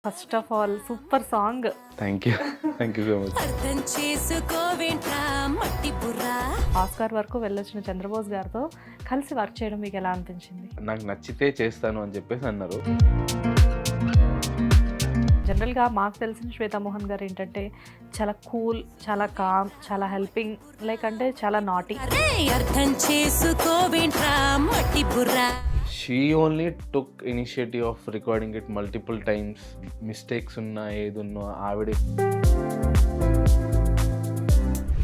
First of all super song. Thank you so much. అర్థం చేసుకోవేంట్రా మట్టి బుర్రా. ఆస్కార్ వరకు వెళ్ళొచ్చిన చంద్రబోస్ గారితో కలిసి వర్క్ చేయడం మీకు ఎలా అనిపించింది? నాకు నచ్చితే చేస్తాను అని చెప్పేసి అన్నారు. జనరల్గా మాకు తెలిసిన శ్వేతా మోహన్ గారు ఏంటంటే చాలా కూల్, చాలా కామ్, చాలా హెల్పింగ్, లైక్ అంటే చాలా నాటీ. అరే అర్థం చేసుకోవేంట్రా మట్టి బుర్రా. She only took initiative of recording it multiple times. Mistakes ఉన్నా ఏదున్నా ఆవిడే.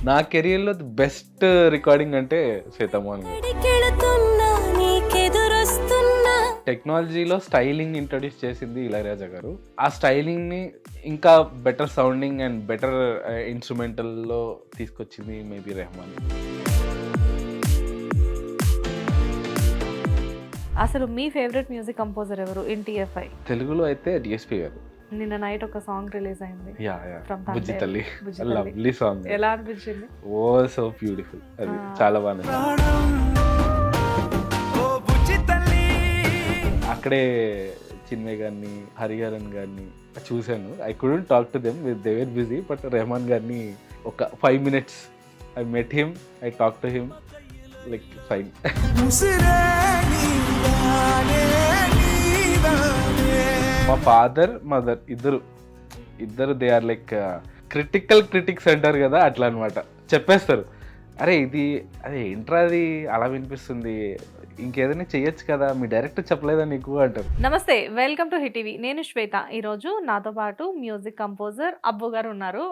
నా కెరియర్లో బెస్ట్ రికార్డింగ్ అంటే శ్వేతామోహన్ గారు. ఎడికెళుతున్నా నీకెదురొస్తున్నా. టెక్నాలజీలో స్టైలింగ్ ఇంట్రడ్యూస్ చేసింది ఇళయరాజా గారు. ఆ స్టైలింగ్ని ఇంకా బెటర్ సౌండింగ్ అండ్ బెటర్ ఇన్స్ట్రుమెంటల్లో తీసుకొచ్చింది మేబీ రెహమాన్. అసలు మీ ఫేవరెట్ మ్యూజిక్ కంపోజర్ ఎవరు ఇన్ TFI? తెలుగులో అయితే డిఎస్పి గారు. నిన్న నైట్ ఒక సాంగ్ రిలీజ్ అయింది. యా From బుజ్జి Tanjore. తల్లి. బుజ్జి తల్లి. Lovely song. ఎలా అనిపించింది? Oh so beautiful. అది చాలా బాగా అక్కడే చిన్మయ్ గారిని, హరిహరన్ గారిని చూశాను. I couldn't talk to them, they were busy. But Rahman గారిని ఒక 5 minutes I met him, I talk to him, like fine. మా ఫాదర్ మదర్ ఇద్దరు they are like critical critics అంటారు కదా, అట్లా అనమాట. చెప్పేస్తారు, అరే ఇది అదే ఏంట్రా అది అలా వినిపిస్తుంది, ఇంకేదైనా చెయ్యొచ్చు కదా, మీ డైరెక్టర్ చెప్పలేదా నీకు అంటారు. నమస్తే, వెల్కమ్ టు హిట్ టీవీ. నేను శ్వేత. ఈరోజు నాతో పాటు మ్యూజిక్ కంపోజర్ అబ్బు గారు ఉన్నారు.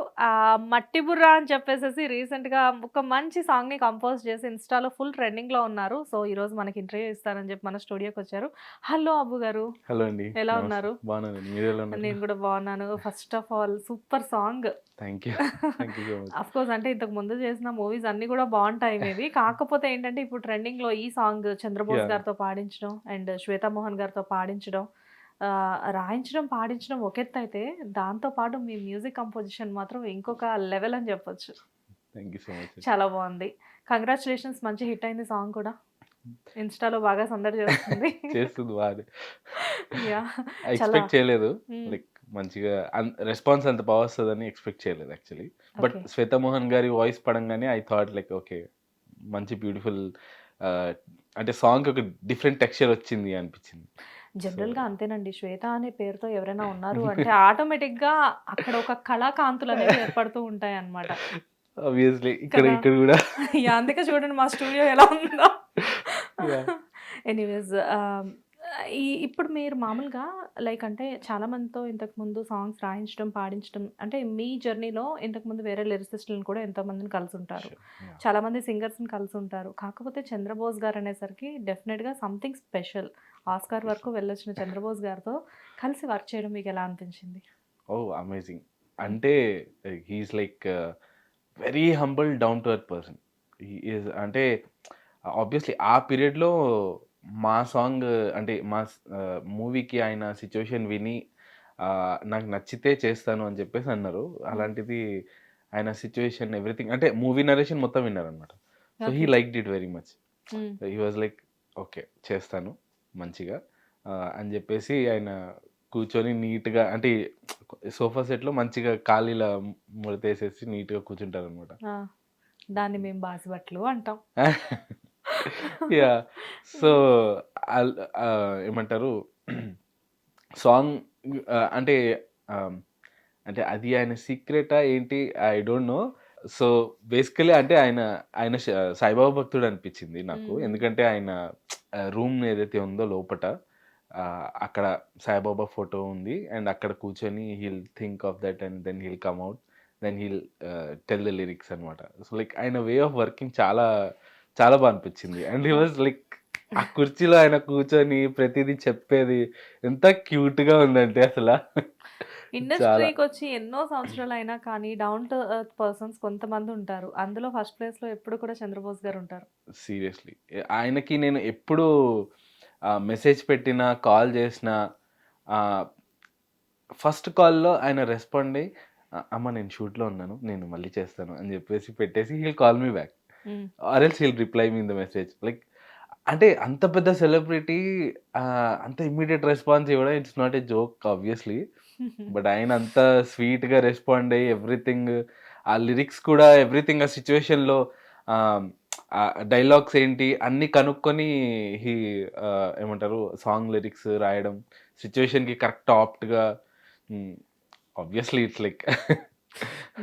మట్టి బుర్రా అని చెప్పేసి రీసెంట్గా ఒక మంచి సాంగ్ని కంపోజ్ చేసి ఇన్స్టాలో ఫుల్ ట్రెండింగ్లో ఉన్నారు. సో ఈరోజు మనకి ఇంటర్వ్యూ ఇస్తారని చెప్పి మన స్టూడియోకి వచ్చారు. హలో అబ్బు గారు. హలో అండి, ఎలా ఉన్నారు? బాగున్నాను, మీరు ఎలా ఉన్నారు? నేను కూడా బాగున్నాను. First of all super song. Thank you so much. Of course అంటే ఇంతకు ముందు చేసిన మూవీస్ అన్ని కూడా బాగుంటాయి మేబీ. కాకపోతే ఏంటంటే ఇప్పుడు ట్రెండింగ్ లో ఈ సాంగ్ చంద్రబోస్ Yeah. గారితో పాడించడం అండ్ శ్వేతా మోహన్ గారితో పాడించడం, రాయించడం, పాడించడం ఒక ఎత్తు అయితే దాంతో పాటు మీ మ్యూజిక్ కంపోజిషన్ మాత్రం ఇంకొక లెవెల్ అని చెప్పొచ్చు. Thank you so much. చాలా బాగుంది. కంగ్రాచులేషన్స్, మంచి హిట్ అయింది సాంగ్ కూడా. ఇన్స్టాలో బాగా సందడి చేస్తుంది. చేస్తుంది బాగా. Yeah. ఎక్స్పెక్ట్ చేయలేదు, Hmm. లైక్ మంచిగా రెస్పాన్స్ అంత బాగా వస్తుందని ఎక్స్పెక్ట్ చేయలేదు యాక్చువల్లీ. But Okay. శ్వేతామోహన్ గారి వాయిస్ పడంగానే ఐ థాట్ లైక్ ఓకే, మంచి బ్యూటిఫుల్ అంటే సాంగ్ ఒక డిఫరెంట్ టెక్స్చర్ వచ్చింది అనిపించింది. జనరల్ గా అంతేనండి. శ్వేత అనే పేరుతో ఎవరైనా ఉన్నారు అంటే ఆటోమేటిక్ గా అక్కడ ఒక కళాకాంతులు అనేవి ఏర్పడుతూ ఉంటాయి అన్నమాట. ఆబ్వియస్లీ ఇక్కడ కదా. ఇక్కడ కూడా అందుకే చూడండి మా స్టూడియో ఎలా ఉందో. Yeah. ఎనీవేస్, ఇప్పుడు మీరు మామూలుగా లైక్ అంటే చాలా మందితో ఇంతకు ముందు సాంగ్స్ రాయించడం, పాడించడం అంటే మీ జర్నీలో ఇంతకు ముందు వేరే లిరిసిస్టులను కూడా ఎంతో మందిని కలిసి ఉంటారు. Yeah. చాలా మంది సింగర్స్ని కలిసి ఉంటారు. కాకపోతే చంద్రబోస్ గారు అనేసరికి డెఫినెట్గా సంథింగ్ స్పెషల్. ఆస్కార్ వరకు వెళ్ళొచ్చిన చంద్రబోస్ గారితో కలిసి వర్క్ చేయడం మీకు ఎలా అనిపించింది? Oh amazing. అంటే he's like very humble, down to earth person. Is అంటే ఆబ్వియస్లీ ఆ పీరియడ్లో మా సాంగ్ అంటే మా మూవీకి ఆయన సిచ్యువేషన్ విని నాకు నచ్చితే చేస్తాను అని చెప్పేసి అన్నారు. అలాంటిది ఆయన సిచ్యువేషన్ ఎవ్రీథింగ్ అంటే మూవీ నరేషన్ మొత్తం విన్నారు అనమాట. So he like it very much. He was like okay చేస్తాను మంచిగా అని చెప్పేసి ఆయన కూర్చొని నీట్గా అంటే సోఫా సెట్లో మంచిగా ఖాళీలా ముడతేసేసి నీట్గా కూర్చుంటారు అనమాట. దాన్ని మేము బాసిబట్లు అంటాం. యా. సో ఏమంటారు సాంగ్ అంటే అంటే అది ఆయన సీక్రెటా ఏంటి I don't no. So basically అంటే ఆయన సాయిబాబా భక్తుడు అనిపించింది నాకు. ఎందుకంటే ఆయన రూమ్ ఏదైతే ఉందో లోపట అక్కడ సాయిబాబా ఫోటో ఉంది అండ్ అక్కడ కూర్చొని he'll think of that and then he'll come out, then he'll tell the lyrics అనమాట. సో లైక్ ఆయన వే ఆఫ్ వర్కింగ్ చాలా చాలా బాగా అనిపించింది. అండ్ హీ వాజ్ లైక్ ఆ కుర్చీలో ఆయన కూర్చొని ప్రతిదీ చెప్పేది ఎంత క్యూట్గా ఉందంటే అసలు. ఇండస్ట్రీకి వచ్చి ఎన్నో సంవత్సరాలు అయినా కానీ డౌన్ టు ఎర్త్ పర్సన్స్ కొంతమంది ఉంటారు. అందులో ఫస్ట్ ప్లేస్ లో ఎప్పుడు కూడా చంద్రబోస్ గారు ఉంటారు. సీరియస్లీ ఆయనకి నేను ఎప్పుడు మెసేజ్ పెట్టినా, కాల్ చేసినా ఫస్ట్ కాల్లో ఆయన రెస్పాండ్ అయ్యి అమ్మ నేను షూట్లో ఉన్నాను, నేను మళ్ళీ చేస్తాను అని చెప్పేసి పెట్టేసి he'll call me back or else he'll reply me in the message. Like అంటే అంత పెద్ద సెలబ్రిటీ అంత ఇమ్మీడియట్ రెస్పాన్స్ ఇవ్వడం it's not a joke obviously. But ఆయన అంత స్వీట్గా రెస్పాండ్ అయ్యి ఎవ్రీథింగ్, ఆ లిరిక్స్ కూడా ఎవ్రీథింగ్, ఆ సిచ్యువేషన్లో డైలాగ్స్ ఏంటి అన్నీ కనుక్కొని హీ ఏమంటారు సాంగ్ లిరిక్స్ రాయడం, సిచ్యువేషన్కి కరెక్ట్ ఆప్ట్గా. Obviously it's like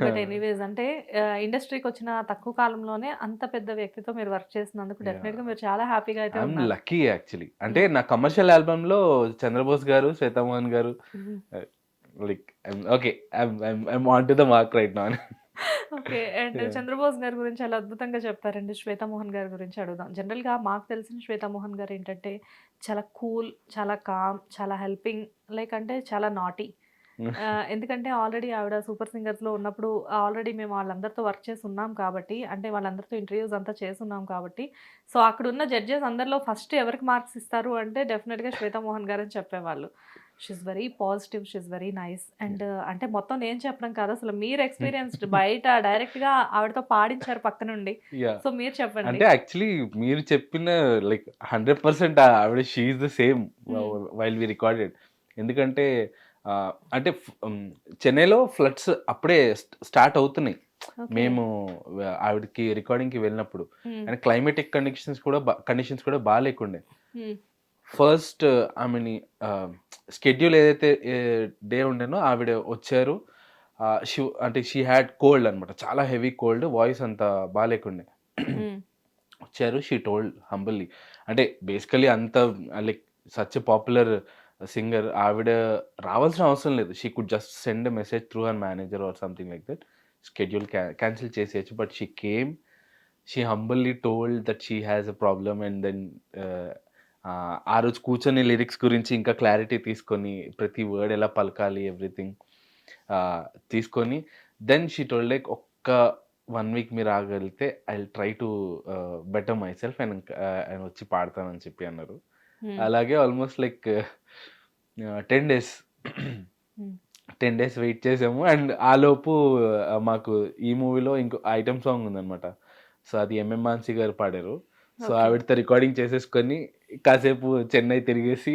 but anyways అంటే ఇండస్ట్రీకి వచ్చిన తక్కువ కాలంలోనే అంత పెద్ద వ్యక్తితో మీరు వర్క్ చేసినందుకు డెఫినెట్ గా మీరు చాలా హ్యాపీగా అయితే ఐఎమ్ ఉన్నారు. Lucky actually. అంటే నా కమర్షియల్ ఆల్బమ్లో Chandrabose garu, Shweta Mohan garu, like okay I'm on to the mark right now. Okay. And Chandrabose గారి గురించి చాలా అద్భుతంగా చెప్పారండి. శ్వేతామోహన్ గారి గురించి అడుగుదాం. జనరల్గా మాకు తెలిసిన శ్వేతామోహన్ గారు ఏంటంటే చాలా కూల్, చాలా కామ్, చాలా హెల్పింగ్, లైక్ అంటే చాలా నాటీ. ఎందుకంటే ఆల్రెడీ ఆవిడ సూపర్ సింగర్స్లో ఉన్నప్పుడు ఆల్రెడీ మేము వాళ్ళందరితో వర్క్ చేసి ఉన్నాం కాబట్టి, అంటే వాళ్ళందరితో ఇంటర్వ్యూస్ అంతా చేసున్నాం కాబట్టి, సో అక్కడున్న జడ్జెస్ అందరిలో ఫస్ట్ ఎవరికి మార్క్స్ ఇస్తారు అంటే డెఫినెట్గా శ్వేతామోహన్ గారు అని చెప్పేవాళ్ళు. She's very positive, she's very nice. And అంటే మొత్తం నేను చెప్పడం కాదు, అసలు మీరు ఎక్స్పీరియన్స్డ్ బయట డైరెక్ట్గా ఆవిడతో పాడించారు పక్క నుండి. యా, సో మీరు చెప్పండి. అంటే యాక్చువల్లీ మీరు చెప్పిన లైక్ 100% ఆవిడ she's the same while we recorded. ఎందుకంటే అంటే చెన్నైలో ఫ్లడ్స్ అప్పుడే స్టార్ట్ అవుతున్నాయి మేము ఆవిడకి రికార్డింగ్కి వెళ్ళినప్పుడు. అండ్ క్లైమేటిక్ కండిషన్స్ కూడా బాగా లేకుండే. ఫస్ట్ ఆమెని స్కెడ్యూల్ ఏదైతే డే ఉండేనో ఆవిడ వచ్చారు. అంటే షీ హ్యాడ్ కోల్డ్ అనమాట, చాలా హెవీ కోల్డ్, వాయిస్ అంత బాగాలేకుండే. వచ్చారు, షీ టోల్డ్ హంబల్లీ, అంటే బేసికలీ అంత లైక్ సచ్ పాపులర్ సింగర్, ఆవిడ రావాల్సిన అవసరం లేదు. She could just send a message through her manager or something like that, schedule cancel చేసేయచ్చు. But she came, she humbly told that she has a problem. And then ఆ రోజు కూర్చొని lyrics గురించి ఇంకా క్లారిటీ తీసుకొని, ప్రతి వర్డ్ ఎలా పలకాలి ఎవ్రీథింగ్ తీసుకొని, దెన్ షీ టోల్డ్ లైక్ ఒక్క 1 వీక్ మీరు ఆగలిగితే I will try to better myself and వచ్చి పాడతానని చెప్పి అన్నారు. అలాగే almost like 10 days 10 days wait చేసాము. అండ్ ఆలోపు మాకు ఈ మూవీలో ఇంకో ఐటమ్ సాంగ్ ఉందన్నమాట. సో అది ఎంఎం మాన్సీ గారు పాడారు. సో ఆవిడతో రికార్డింగ్ చేసేసుకొని కాసేపు చెన్నై తిరిగేసి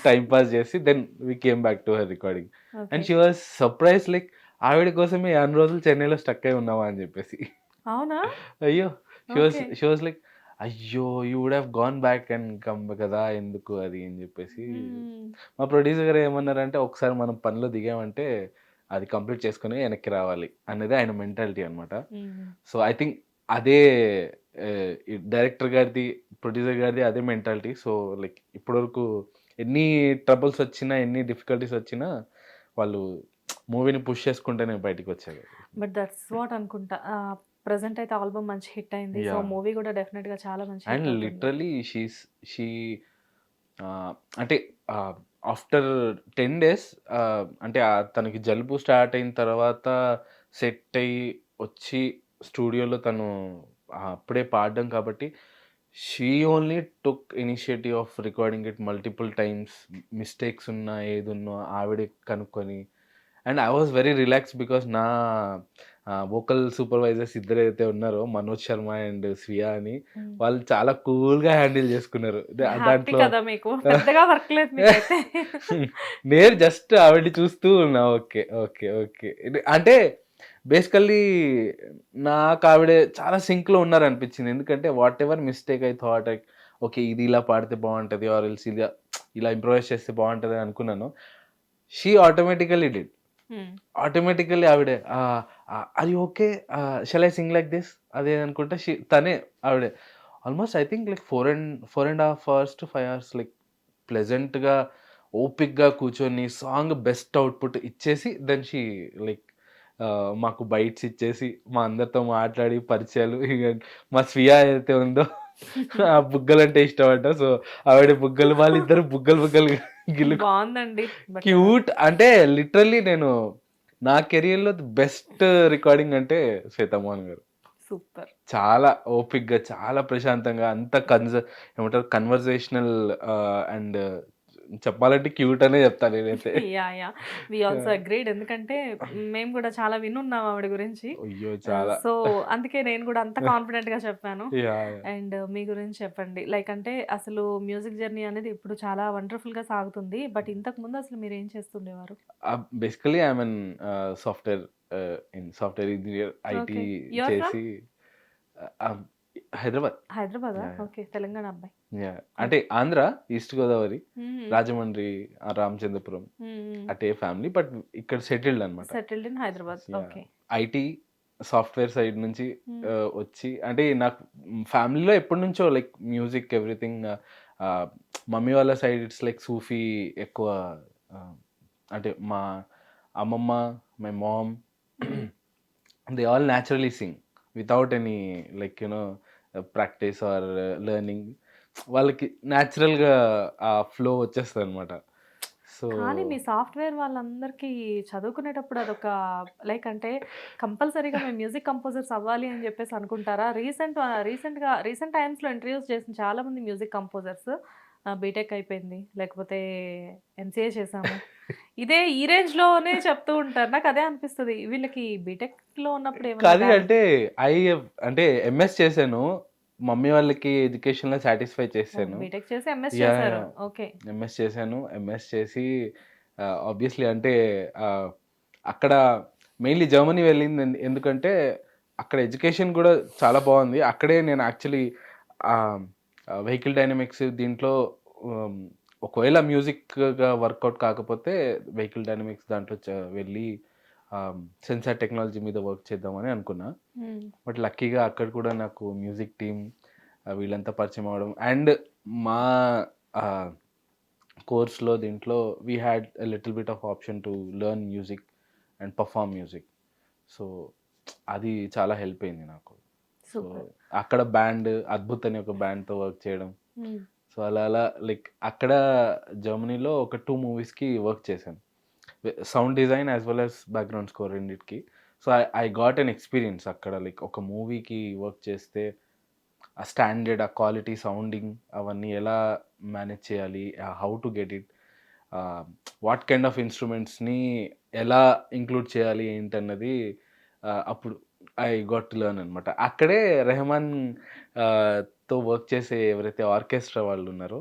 టైం పాస్ చేసి then we came back to her recording. And she was surprise like ఆవిడ కోసమే అన్ని రోజులు చెన్నైలో స్టక్ అయి ఉన్నావా అని చెప్పేసి. అవునా? అయ్యో, షీ వాజ్ లైక్ అయ్యో you would have gone back and come కదా, ఎందుకు అది అని చెప్పేసి. మా ప్రొడ్యూసర్ గారు ఏమన్నారంటే ఒకసారి మనం పనిలో దిగామంటే అది కంప్లీట్ చేసుకుని వెనక్కి రావాలి అనేది ఆయన మెంటాలిటీ అనమాట. సో ఐ థింక్ అదే డైరెక్టర్ గారిది, ప్రొడ్యూసర్ గారిది అదే మెంటాలిటీ. సో లైక్ ఇప్పటివరకు ఎన్ని ట్రబుల్స్ వచ్చినా, ఎన్ని డిఫికల్టీస్ వచ్చినా వాళ్ళు మూవీని పుష్ చేసుకుంటేనే బయటికి వచ్చారు. బట్ దట్స్ వాట్ అనుకుంటా. ప్రెజెంట్ అయితే ఆల్బమ్ మంచి హిట్ అయింది. సో మూవీ కూడా డెఫినెట్ గా చాలా మంచి. అండ్ లిటరలీ షీ అంటే ఆఫ్టర్ 10 days అంటే తనకి జలుబు స్టార్ట్ అయిన తర్వాత సెట్ అయ్యి వచ్చి స్టూడియోలో తను అప్పుడే పాడడం కాబట్టి she only took initiative of recording it multiple times. Mistakes ఉన్నా ఏది ఉన్నా ఆవిడే కనుక్కొని. And I was very relax because నా వోకల్ సూపర్వైజర్స్ ఇద్దరైతే ఉన్నారో మనోజ్ శర్మ అండ్ స్వియా అని, వాళ్ళు చాలా కూల్గా హ్యాండిల్ చేసుకున్నారు. దాంట్లో నేను జస్ట్ ఆవిడ చూస్తూ ఉన్నా. ఓకే ఓకే ఓకే అంటే బేసికల్లీ నాకు ఆవిడ చాలా సింక్లో ఉన్నారు అనిపించింది. ఎందుకంటే what ever mistake I thought okay ఇది ఇలా పాడితే బాగుంటుంది ఆర్ ఎల్స్ ఇలా ఇంప్రూవైజ్ చేస్తే బాగుంటుంది అనుకున్నాను. She automatically did. ఆటోమేటికల్లీ ఆవిడే అది okay shall I sing like this అదే అనుకుంటే తనే ఆవిడే almost I think like 4.5 hours to 5 hours like ప్లెజెంట్గా ఓపిక్గా కూర్చొని సాంగ్ బెస్ట్ అవుట్పుట్ ఇచ్చేసి దెన్ షీ లైక్ మాకు బైట్స్ ఇచ్చేసి మా అందరితో మాట్లాడి పరిచయాలు. ఇక మా స్వియా ఏదైతే ఉందో ఆ బుగ్గలు అంటే ఇష్టం అంట. సో ఆవిడ బుగ్గలు, వాళ్ళిద్దరు బుగ్గలు గిల్లు బాగుందండి. క్యూట్. అంటే లిటరల్లీ నేను నా కెరియర్లో బెస్ట్ రికార్డింగ్ అంటే శ్వేతామోహన్ గారు. సూపర్. చాలా ఓపిక్గా, చాలా ప్రశాంతంగా, అంత ఏమంటారు కన్వర్జేషనల్ అండ్ చెప్పాలంటే క్యూట్ అనే చెప్తాను నేనైతే. యాహ్! We also agreed. ఎందుకంటే మేము కూడా చాలా వినున్నాం ఆవిడ గురించి. అయ్యో! చాలా. సో, అందుకే నేను కూడా అంత కాన్ఫిడెంట్‌గా చెప్పాను. యాహ్! యాహ్! అండ్ మీ గురించి చెప్పండి. లైక్ అంటే అసలు మ్యూజిక్ జర్నీ అనేది ఇప్పుడు చాలా వండర్‌ఫుల్‌గా సాగుతుంది. బట్ ఇంతకుముందు అసలు మీరేం చేస్తుండేవారు? Basically I am an software software engineer IT okay. You are from? చేసి ఆహ్, హైదరాబాద్. హైదరాబాదా? యాహ్! యాహ్! ఓకే. తెలంగాణ అబ్బాయి. యాహ్! అంటే ఆంధ్ర, ఈస్ట్ గోదావరి, హ్మ్. రాజమండ్రి, రామచంద్రపురం హ్మ్. అటే ఫ్యామిలీ. బట్ ఇక్కడ సెటిల్డ్ అనమాట. Settled in Hyderabad. Yeah! Okay. IT, software side నుంచి హ్మ్. వచ్చి అంటే నాకు ఫ్యామిలీలో ఎప్పటినుంచో like music everything. Ah, mummy వాళ్ళ సైడ్ ఇట్స్ లైక్ సూఫీ ఎక్కువ. ఆహ్, అంటే మా అమ్మమ్మ, my mom they all naturally sing without any like practice or learning. వాళ్ళకి న్యాచురల్‌గా ఆ ఫ్లో వచ్చేస్తదనమాట. సో కానీ మీ సాఫ్ట్‌వేర్ వాళ్ళందరికీ చదువుకునేటప్పుడు అదొక లైక్ అంటే కంపల్సరీగా మేము మ్యూజిక్ కంపోజర్స్ అవ్వాలి అని జెప్పేసి అనుకుంటారా? రీసెంట్ టైమ్స్‌లో ఇంట్రడ్యూస్ చేసిన చాలామంది మ్యూజిక్ కంపోజర్స్ బీటెక్ అయిపోయింది. లేకపోతే ఎంసీఏ చేశాము. ఇదే ఈ రేంజ్‌లోనే చెప్తూ ఉంటారు. నాకదే అనిపిస్తది. వీళ్ళకి బీటెక్‌లో ఉన్నప్పుడు ఏమన్నా కానీ అంటే అంటే ఎంఎస్ చేశాను. మమ్మీ వాళ్ళకి ఎడ్యుకేషన్‌లో సాటిస్ఫై చేశాను. బీటెక్ చేసి ఎంఎస్ యాహ్! చేశారు. యాహ్! ఓకే. ఎంఎస్ చేశాను. ఎంఎస్ చేసి ఆబ్వియస్లీ అంటే ఆహ్, అక్కడ మెయిన్‌లీ జర్మనీ వెళ్ళింది ఎందుకంటే అక్కడ ఎడ్యుకేషన్ కూడా చాలా బాగుంది. అక్కడే నేను యాక్చువల్లీ ఆహ్, వెహికల్ డైనమిక్స్ దీంట్లో ఆహ్, ఒకవేళ మ్యూజిక్‌గా వర్కౌట్ కాకపోతే వెహికల్ డైనమిక్స్ దాంట్లో వెళ్ళి సెన్సార్ టెక్నాలజీ మీద వర్క్ చేద్దామని అనుకున్నా. హ్మ్. బట్ లక్కీగా అక్కడ కూడా నాకు మ్యూజిక్ టీమ్ వీళ్ళంతా పరిచయం అవ్వడం అండ్ మా కోర్స్‌లో దీంట్లో we had a little bit of option to learn music and perform music. So, అది చాలా హెల్ప్ అయింది నాకు. So, super. అక్కడ బ్యాండ్ 'అద్భుత్' అనే ఒక బ్యాండ్‌తో వర్క్ చేయడం. హ్మ్. సో, అలా అలా లైక్ అక్కడ జర్మనీలో ఒక 2 మూవీస్‌కి వర్క్ చేశాను. Sound design as well as background score రెండిటికి. So, I got an experience అక్కడ లైక్ ఒక మూవీకి వర్క్ చేస్తే ఆ స్టాండర్డ్, ఆ క్వాలిటీ సౌండింగ్ అవన్నీ ఎలా మేనేజ్ చేయాలి? How to get it? What kind of ఇన్‌స్ట్రుమెంట్స్‌ని ఎలా ఇంక్లూడ్ చేయాలి ఏంటన్నది అప్పుడు ఐ గాట్ టు లెర్న్ అనమాట. అక్కడే రెహమాన్ తో వర్క్ చేసే ఎవరైతే ఆర్కెస్ట్రా వాళ్ళున్నారో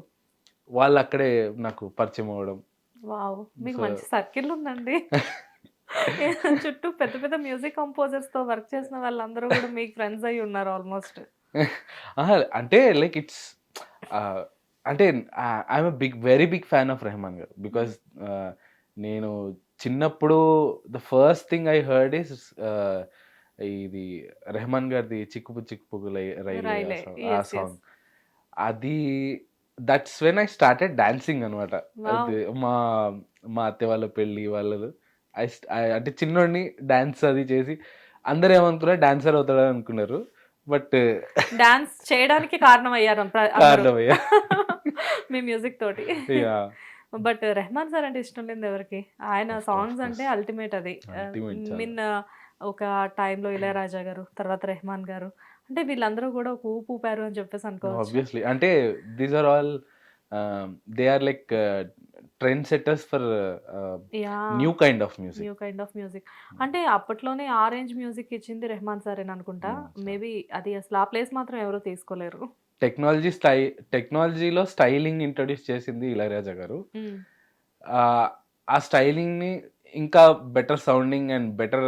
వాళ్ళక్కడే నాకు పరిచయం అవ్వడం. వావ్! మీకు సో మంచి సర్కిల్ ఉందండి. చుట్టూ పెద్ద పెద్ద మ్యూజిక్ కంపోజర్స్‌తో వర్క్ చేసిన వాళ్ళందరూ గూడా మీకు ఫ్రెండ్స్ అయ్యి ఉన్నారు ఆల్‌మోస్ట్. అహా! అంటే లైక్ ఇట్స్ ఆహ్, అంటే I'm a very big fan of Rahman గారు. బికాజ్ నేను చిన్నప్పుడు the first thing I heard is ఇది రెహమాన్ గారిది 'చిక్కుపు చిక్కుపుకు రైలే' రైలే. ఆ యెస్. యెస్. సాంగ్. అది that's when I started dancing అనమాట. వావ్! అది మా మా అత్తయ్య వాళ్ళ పెళ్లి వాళ్ళది. అంటే చిన్నోడిని డాన్స్ అది చేసి అందరూ ఏమనుకున్నారు డాన్సర్ అవుతాడని అనుకున్నారు. బట్ డాన్స్ చేయడానికి కారణమయ్యారు అందరూ. కారణమయ్యా. మీ మ్యూజిక్ తోటి. యాహ్! బట్ రెహమాన్ సార్ అంటే ఇష్టం లేనిది ఎవరికి? ఆయన ఆఫ్ సాంగ్స్ అంటే కోర్స్. అల్టిమేట్ అది. అల్టిమేట్ చాలా. మీన్ ఒక టైంలో ఇళయరాజా గారు, తర్వాత రెహమాన్ గారు అంటే వీళ్ళందరూ కూడా ఒక ఊపు ఊపారు అని చెప్పేసి అనుకోవచ్చా? ఆబ్వియస్లీ. అంటే these are all they are like trend setters for yeah! New kind of music. New kind of music. అంటే అప్పట్లోనే ఆ రేంజ్ మ్యూజిక్ ఇచ్చింది రెహమాన్ సారేననుకుంటా. అనుకుంటా. చాలా. మేబీ అది అసలు ఆ ప్లేస్ మాత్రం ఎవరు తీసుకోలేరు. టెక్నాలజీలో స్టైలింగ్ ఇంట్రొడ్యూస్ చేసింది ఇళయరాజా గారు. హ్మ్. ఆ స్టైలింగ్‌ని ఇంకా బెటర్ సౌండింగ్ అండ్ బెటర్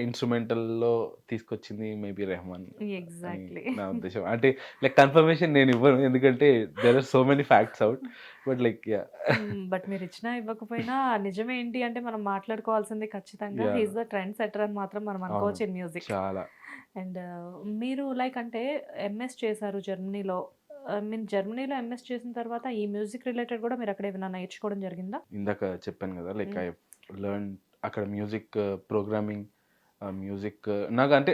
ఇన్‌స్ట్రుమెంటల్‌లో తీసుకొచ్చింది మేబీ రెహమాన్ అని ఎగ్జాక్ట్‌లీ. నా ఉద్దేశం. అంటే లైక్ కన్ఫర్మేషన్ నేను ఇవ్వను. ఎందుకంటే there are so many facts out. But like yeah! But మీరిచ్చినా ఇవ్వకపోయినా నిజమేంటి అంటే మనం మాట్లాడుకోవాల్సింది ఖచ్చితంగా he yeah! Is the trendsetter అని మాత్రం మనం అవును. అనుకోవచ్చు ఇన్ మ్యూజిక్. చాలా. అండ్ మీరు లైక్ అంటే ఎంఎస్ చేశారు జర్మనీలో. జర్మనీలో ఎంఎస్ చేసిన తర్వాత ఈ మ్యూజిక్ రిలేటెడ్ కూడా మీరు అక్కడ ఏమైనా నేర్చుకోవడం జరిగిందా? ఇందాక చెప్పాను గదా! లైక్ హ్మ్. ఐ లెర్న్ అక్కడ మ్యూజిక్ ప్రోగ్రామింగ్ మ్యూజిక్ నాకు అంటే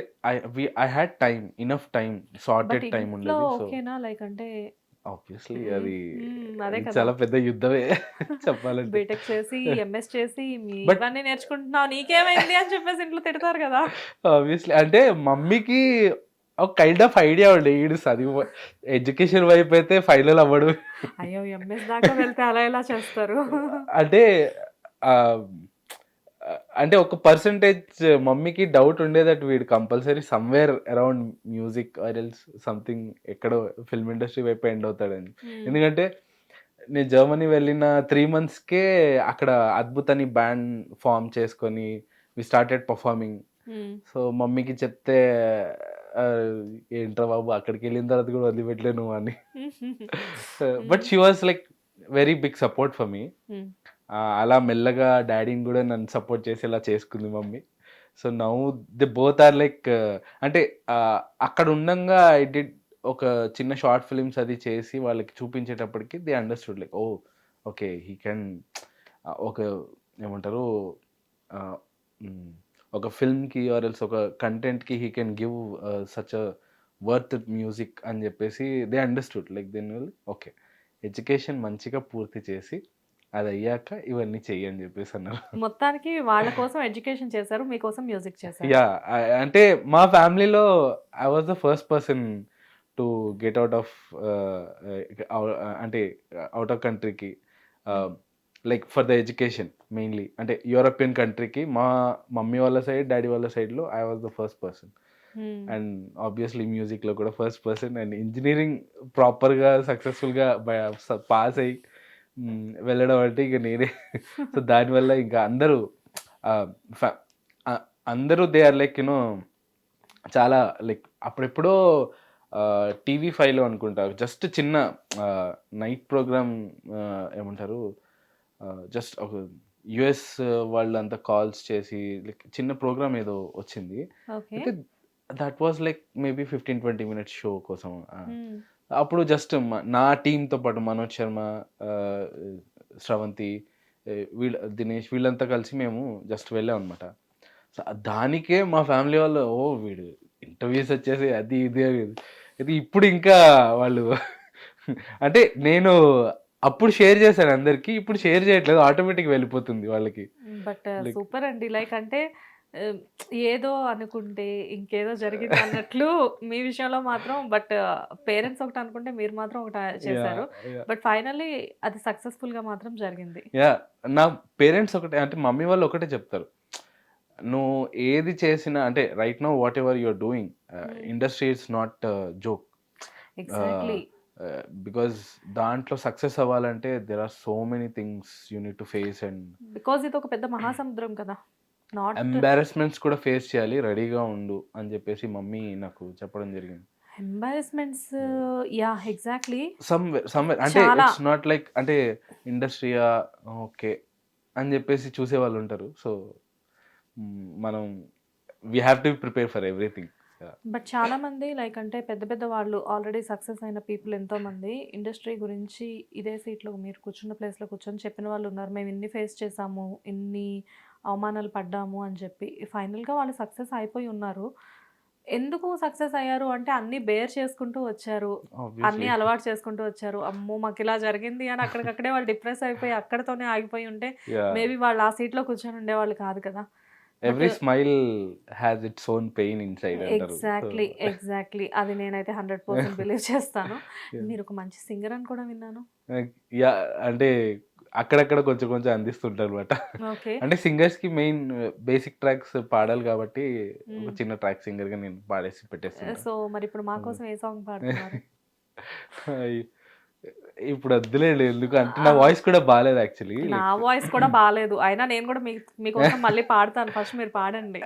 I had time enough time but sorted time ఇంట్లో ఉండేది. సో ఓకేనా? లైక్ అంటే ఆబ్వియస్లీ హ్మ్. అది అదే కదా! చాలా పెద్ద యుద్ధమే చెప్పాలంటే. బీటెక్ చేసి, ఎంఎస్ చేసి బట్ ఇవన్నీ నేర్చుకుంటున్నావు నీకేమైంది అని చెప్పేసి ఇంట్లో తిడతారు కదా! ఆబ్వియస్లీ అంటే మమ్మీకి ఒక కైండ్ ఆఫ్ ఐడియా ఉండే ఈడు చదివి ఎడ్యుకేషన్ వైపు అయితే ఫైనల్ అవ్వడు. అయ్యో ఎంఎస్ దాకా వెళ్తే అలా ఎలా చేస్తారు? అంటే ఆ, అంటే ఒక పర్సంటేజ్ మమ్మీకి డౌట్ ఉండే దట్ వీడు compulsory somewhere around music or else something ఎక్కడో ఫిల్మ్ ఇండస్ట్రీ వైపు ఎండ్ అవుతాడని. ఎందుకంటే నేను జర్మనీ వెళ్ళిన 3 monthsకే అక్కడ అద్భుతాన్ని బ్యాండ్ ఫామ్ చేసుకొని వి స్టార్టెడ్ పర్ఫార్మింగ్. సో మమ్మీకి చెప్తే "ఆ, ఏంట్రా బాబు అక్కడికి వెళ్ళిన తర్వాత కూడా వదిలిపెట్టలే నువ్వు" అని. But she was like very big support for me. అలా మెల్లగా డాడీని కూడా నన్ను సపోర్ట్ చేసేలా చేసుకుంది mummy. So now the both are like అంటే అక్కడ ఉండంగా ఐ డిడ్ ఒక చిన్న షార్ట్ ఫిలిమ్స్ అది చేసి వాళ్ళకి చూపించేటప్పటికి they understood like oh okay he can ఒక ఏమంటారు ఒక ఫిల్మ్కి ఆర్ ఎల్స్ ఒక కంటెంట్కి he can give such a worth music అని చెప్పేసి they understood like then okay education మంచిగా పూర్తి చేసి అది అయ్యాక ఇవన్నీ చెయ్యి అని చెప్పేసి అన్నారు. మొత్తానికి వాళ్ళ కోసం ఎడ్యుకేషన్ చేశారు, మీకోసం మ్యూజిక్ చేశారు. యా అంటే మా ఫ్యామిలీలో I was the first person to get out of అంటే అవుట్ ఆఫ్ కంట్రీకి like for the education mainly అంటే యూరోపియన్ కంట్రీకి మా మమ్మీ వాళ్ళ సైడ్ డాడీ వాళ్ళ సైడ్లో I was the first person. And obviously మ్యూజిక్లో కూడా ఫస్ట్ పర్సన్. అండ్ ఇంజనీరింగ్ ప్రాపర్గా సక్సెస్ఫుల్గా పాస్ అయ్యి వెళ్ళడం అంటే ఇక నేనే. సో దానివల్ల ఇంకా అందరూ దే ఆర్ లైక్ యూనో చాలా లైక్ అప్పుడెప్పుడో TV5లో అనుకుంటారు జస్ట్ చిన్న నైట్ ప్రోగ్రామ్ ఏమంటారు జస్ట్ ఒక యుఎస్ వాళ్ళంతా కాల్స్ చేసి లైక్ చిన్న ప్రోగ్రామ్ ఏదో వచ్చింది. అయితే that was like maybe 15-20 minutes show కోసం. అప్పుడు జస్ట్ నా టీంతో పాటు మనోజ్ శర్మ, శ్రవంతి, దినేష్ వీళ్ళంతా కలిసి మేము జస్ట్ వెళ్ళాం అనమాట. సో దానికే మా ఫ్యామిలీ వాళ్ళు ఓ వీడు ఇంటర్వ్యూస్ వచ్చేసి అది ఇది ఇది ఇప్పుడు ఇంకా వాళ్ళు అంటే నేను అప్పుడు షేర్ చేశాను అందరికి, ఇప్పుడు షేర్ చేయట్లేదు, ఆటోమేటిక్ వెళ్ళిపోతుంది వాళ్ళకి. బట్ సూపర్ అండి. లైక్ అంటే ఏదో అనుకుంటే ఇంకేదో జరిగింది అన్నట్లు మీ విషయంలో మాత్రం బట్ పేరెంట్స్ ఒకటి అనుకుంటే మీరు మాత్రం ఒకటి చేశారు. బట్ ఫైనల్లీ అది సక్సెస్ఫుల్ గా మాత్రం జరిగింది. యా నా పేరెంట్స్ ఒకటే అంటే మమ్మీ వాళ్ళు ఒకటే చెప్తారు, నువ్వు ఏది చేసినా అంటే right no whatever you're doing industry it's not joke. Exactly. Because దాంట్లో సక్సెస్ అవ్వాలంటే there are so many things you need to face. And because ఇది ఒక పెద్ద మహాసముద్రం కదా. నాట్ ఎంబారస్మెంట్స్ కూడా ఫేస్ చేయాలి, రెడీగా ఉండు అని చెప్పేసి మమ్మీ నాకు చెప్పడం జరిగింది. ఎంబారస్మెంట్స్. Yeah exactly. సమ్వేర్ అంటే ఇట్స్ నాట్ లైక్ అంటే ఇండస్ట్రీయా ఓకే అని చెప్పేసి చూసే వాళ్ళు ఉంటారు. సో మనం we have to prepare for everything. But చాలా మంది లైక్ అంటే పెద్ద పెద్ద వాళ్ళు ఆల్రెడీ సక్సెస్ అయిన పీపుల్ ఎంతో మంది ఇండస్ట్రీ గురించి ఇదే సీట్లో మీరు కూర్చున్న ప్లేస్లో కూర్చొని చెప్పిన వాళ్ళు ఉన్నారు, మేము ఇన్ని ఫేస్ చేసాము, ఇన్ని అవమానాలు పడ్డాము అని చెప్పి. ఫైనల్గా వాళ్ళు సక్సెస్ అయిపోయి ఉన్నారు. ఎందుకు సక్సెస్ అయ్యారు అంటే అన్ని బేర్ చేసుకుంటూ వచ్చారు, అన్ని అలవాటు చేసుకుంటూ వచ్చారు. అమ్మో మాకు ఇలా జరిగింది అని అక్కడికక్కడే వాళ్ళు డిప్రెస్ అయిపోయి అక్కడతోనే ఆగిపోయి ఉంటే మేబీ వాళ్ళు ఆ సీట్లో కూర్చొని ఉండేవాళ్ళు కాదు కదా. Every smile has its own pain inside అంటారు. Exactly exactly. అది నేనైతే 100% బిలీవ్ చేస్తాను. మీరు ఒక మంచి సింగర్ అని కూడా విన్నాను. యా అంటే అక్కడక్కడ కొంచెం కొంచెం అందిస్తుంటారు అనమాట. ఓకే. అంటే సింగర్స్ కి మెయిన్ బేసిక్ ట్రాక్స్ పాడాలి కాబట్టి ఒక చిన్న ట్రాక్ సింగర్ గా నేను పాడేసి పెట్టేస్తాను. సో మరి ఇప్పుడు మా కోసం ఏ సాంగ్ పాడుతున్నారు? ఇప్పుడు వద్దులేండి, ఎందుకు అంటే నా వాయిస్ కూడా బాగాలేదు యాక్చువల్లీ. నా వాయిస్ కూడా బాగాలేదు, అయినా నేను కూడా మీకోసం మళ్ళీ పాడతాను. ఫస్ట్ మీరు పాడండి.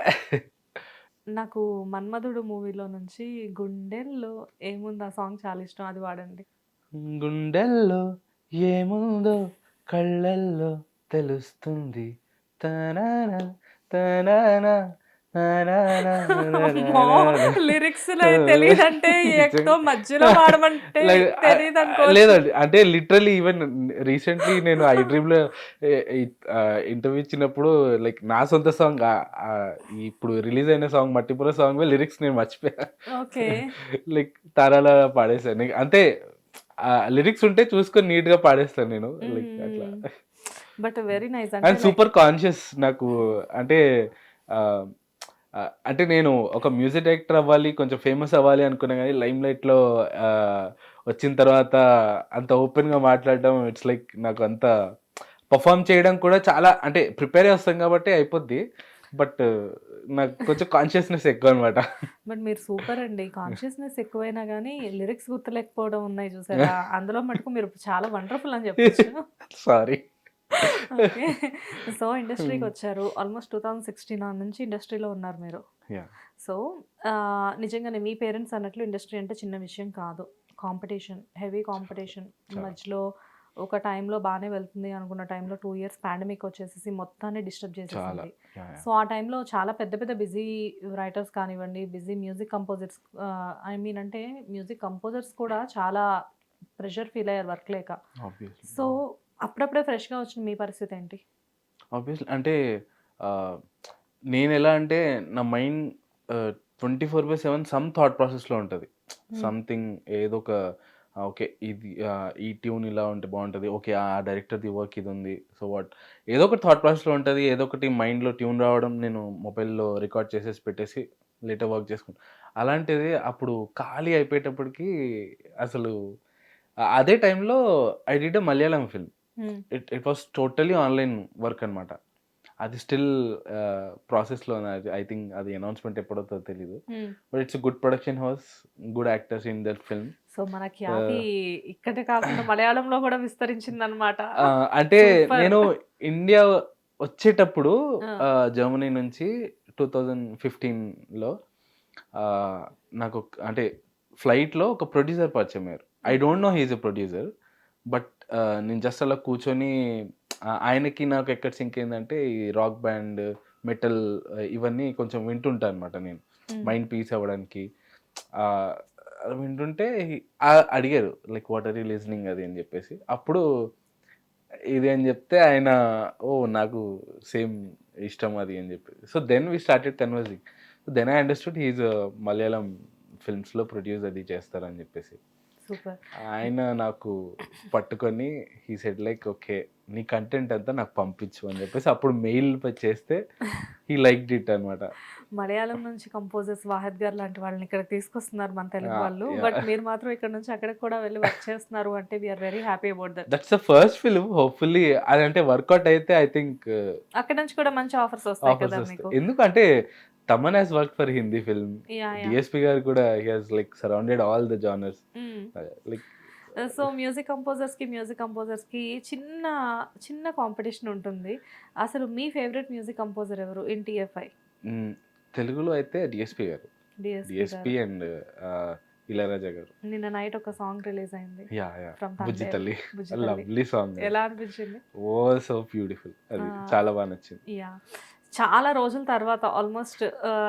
నాకు మన్మధుడు మూవీలో నుంచి గుండెల్లో ఏముంది ఆ సాంగ్ చాలా ఇష్టం, అది పాడండి. గుండెల్లో ఏముందో కళ్ళల్లో తెలుస్తుంది తనానా తనానా లిరిక్స్ తెలియదంటే ఏదో మధ్యలో పాడమంటే తెలియదు అనుకో. లేదండి అంటే లిటరలీ ఈవెన్ రీసెంట్లీ నేను ఐ డ్రీమ్ లో ఇంటర్వ్యూ ఇచ్చినప్పుడు లైక్ నా సొంత సాంగ్ ఇప్పుడు రిలీజ్ అయిన సాంగ్ మట్టిపుర సాంగ్ లిరిక్స్ నేను మర్చిపోయా. ఓకే. లైక్ తారాల పాడేసాను. అంటే లిరిక్స్ ఉంటే చూసుకొని నీట్ గా పాడేస్తాను నేను లైక్ అట్లా. But very nice. And super conscious నాకు అంటే అంటే నేను ఒక మ్యూజిక్ డైరెక్టర్ అవ్వాలి, కొంచెం ఫేమస్ అవ్వాలి అనుకున్నా కానీ లైమ్ లైట్లో వచ్చిన తర్వాత అంత ఓపెన్గా మాట్లాడడం ఇట్స్ లైక్ నాకు అంత పర్ఫామ్ చేయడం కూడా చాలా అంటే ప్రిపేర్ చేస్తాం కాబట్టి అయిపోద్ది. బట్ నాకు కొంచెం కాన్షియస్నెస్ ఎక్కువ అనమాట. బట్ మీరు సూపర్ అండి. కాన్షియస్‌నెస్ ఎక్కువైనా గానీ లిరిక్స్ గుర్తులేకపోవడం ఉన్నాయి చూసారా? అందులో మటుకు మీరు చాలా వండర్‌ఫుల్ అని చెప్పొచ్చు. సారీ. ఓకే. సో, ఇండస్ట్రీకొచ్చారు. ఆల్మోస్ట్ 2016 నుంచి ఇండస్ట్రీలో ఉన్నారు మీరు. యా సో, నిజంగానే మీ పేరెంట్స్ అన్నట్లు ఇండస్ట్రీ అంటే చిన్న విషయం కాదు. Competition, heavy competition. చాలా. మధ్యలో ఒక టైంలో బానే వెళ్తుంది అనుకున్న టైంలో 2 ఇయర్స్ పాండమిక్ వచ్చేసేసి మొత్తాన్ని డిస్టర్బ్ చాలా. చేసేసింది. Yeah yeah. సో, ఆ టైంలో చాలా పెద్ద పెద్ద బిజీ రైటర్స్ కానివ్వండి, busy music composers I mean అంటే మ్యూజిక్ కంపోజర్స్ కూడా చాలా ప్రెషర్ ఫీల్ అయ్యారు వర్క్ లేక. ఆబ్వియస్లీ. సో, అప్పుడప్పుడే ఫ్రెష్‌గా వచ్చిన మీ పరిస్థితి ఏంటి? ఆబ్వియస్లీ అంటే నేను ఎలా అంటే నా మైండ్ 24/7 సమ్ థాట్ ప్రాసెస్లో ఉంటుంది. హ్మ్. సంథింగ్ ఏదో ఒక ఓకే ఇది ఈ ట్యూన్ ఇలా ఉంటే బాగుంటుంది, ఓకే ఆ డైరెక్టర్ది వర్క్ ఇది ఉంది, సో వాట్ ఏదో ఒకటి థాట్ ప్రాసెస్లో ఉంటుంది, ఏదో ఒకటి మైండ్లో ట్యూన్ రావడం, నేను మొబైల్లో రికార్డ్ చేసేసి పెట్టేసి లేటర్ వర్క్ చేసుకుంటాను. అలాంటిది అప్పుడు ఖాళీ అయిపోయేటప్పటికి అసలు అదే టైంలో I did a Malayalam film. Hmm. It was totally online work అనమాట. అది స్టిల్ ప్రాసెస్లో ఉన్నది. ఐ థింక్ అది అనౌన్స్మెంట్ ఎప్పుడవుతుందో తెలీదు. Hmm. But it's good production house, good actors in that film. So, మన ఖ్యాతి ఇక్కడే కాకుండా మలయాళంలో కూడా విస్తరించిందనమాట. అంటే సూపర్. నేను ఇండియా వచ్చేటప్పుడు ఆ! జర్మనీ నుంచి 2015లో నాకు అంటే ఫ్లైట్లో ఒక ప్రొడ్యూసర్ పరిచయం అయ్యారు. I don't no he is a producer. But నేను జస్ట్ అలా కూర్చొని ఆయనకి నాకు ఎక్కడ సింక్ అయిందంటే ఈ రాక్ బ్యాండ్, మెటల్ ఇవన్నీ కొంచెం వింటుంటా అనమాట నేను హ్మ్. మైండ్ పీస్ అవ్వడానికి. వింటుంటే అడిగారు like what are you listening అది అని చెప్పేసి. అప్పుడు ఇది అని చెప్తే ఆయన ఓ నాకు సేమ్ ఇష్టం అది అని చెప్పేసి. So then we started conversing. Then I understood he is Malayalam ఫిల్మ్స్లో ప్రొడ్యూస్ అది చేస్తారని చెప్పేసి. సూపర్. ఆయన నాకు పట్టుకొని హీ సెడ్ లైక్ ఓకే నీ కంటెంట్ అంతా నాకు పంపించు అని చెప్పేసి అప్పుడు మెయిల్ చేస్తే హీ లైక్డ్ ఇట్ అనమాట. మలయాళం నుంచి కంపోజర్స్ వాహిద్ గారు లాంటి వాళ్ళని ఇక్కడికి తీసుకొస్తున్నారు మన తెలుగు వాళ్ళు. Yeah. బట్ మీరు మాత్రం ఇక్కడ నుంచి అక్కడికి కూడా వెళ్ళి వర్క్ చేస్తున్నారు అంటే we're very happy about that. That's the first film. Hopefully అదంటే వర్కౌట్ అయితే ఐ థింక్ అక్కడ నుంచి కూడా మంచి ఆఫర్స్ వస్తాయి ఆఫర్స్ కదా వస్తాయి. మీకు. ఎందుకంటే Thaman has work for Hindi film. Yeah yeah. DSP garu కూడా he has like surrounded all the genres. Like so, music కంపోజర్స్‌కి చిన్న చిన్న కాంపిటీషన్ ఉంటుంది. అసలు మీ ఫేవరెట్ మ్యూజిక్ కంపోజర్ ఎవరు ఇన్ టీఎఫ్ఐ? తెలుగులో అయితే డిఎస్పి గారు. డిఎస్పి గారు. అండ్ ఇళయరాజా గారు. నిన్న నైట్ ఒక సాంగ్ రిలీజ్ అయింది. Yeah yeah. ఫ్రమ్ బుజ్జి తండేల్. తల్లి బుజ్జి తల్లి. Lovely song. ఎలా అనిపించింది? Oh so beautiful. అది ఆ. చాలా బాగా నచ్చింది. యాహ్! చాలా రోజుల తర్వాత ఆల్మోస్ట్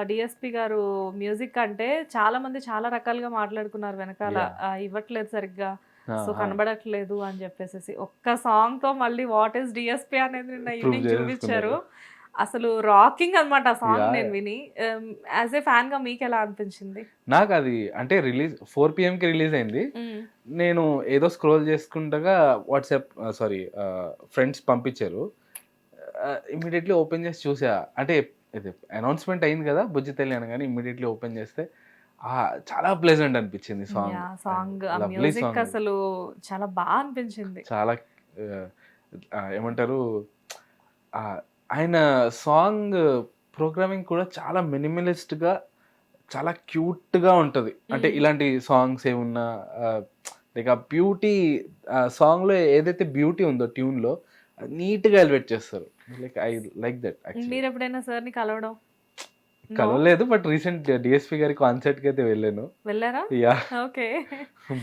డీఎస్‌పీ గారు మ్యూజిక్ అంటే చాలామంది చాలా రకాలుగా మాట్లాడుకున్నారు వెనకాల. Yeah. ఇవ్వట్లేదు సరిగ్గా. సో, ఆహా. కనబడట్లేదు అని చెప్పేసేసి. ఒక్క సాంగ్‌తో మళ్ళీ వాట్ ఈస్ డీఎస్‌పీ అనేది నిన్న Prove ఈవినింగ్ చేసేసుకున్నారు. చూపించారు. అసలు రాకింగ్ అనమాట ఆ సాంగ్ Yeah, నేను yeah. విని. యాస్ ఏ ఫ్యాన్‌గా మీకెలా అనిపించింది? నాకు అది అంటే రిలీజ్ 4 PM రిలీజ్ అయింది. హ్మ్. నేను ఏదో స్క్రోల్ చేసుకుంటగా వాట్సాప్ ఫ్రెండ్స్ పంపించారు. ఇమ్మీడియట్లీ ఓపెన్ చేసి చూసా. అంటే ఇది అనౌన్స్మెంట్ అయింది కదా బుజ్జి తల్లి అనగానే ఇమ్మీడియట్లీ ఓపెన్ చేస్తే చాలా ప్లెజెంట్ అనిపించింది సాంగ్. యాహ్! సాంగ్ ఆ లవ్లీ మ్యూజిక్ సాంగ్. అసలు చాలా బాగా అనిపించింది. చాలా ఏమంటారు ఆయన సాంగ్ ప్రోగ్రామింగ్ కూడా చాలా మినిమలిస్ట్గా చాలా క్యూట్గా ఉంటుంది. అంటే Hmm. ఇలాంటి సాంగ్స్ ఏమున్నా లైక్ ఆ బ్యూటీ సాంగ్లో ఏదైతే బ్యూటీ ఉందో ట్యూన్లో నీట్గా ఎలివేట్ చేస్తారు. Like I like that actually. మీరు ఎప్పుడైనా సార్‌ని కలవడం? No? కలవలేదు బట్ రీసెంట్ డిఎస్పి గారి కాన్సర్ట్కి అయితే వెళ్ళాను. వెళ్లారా? Yeah okay.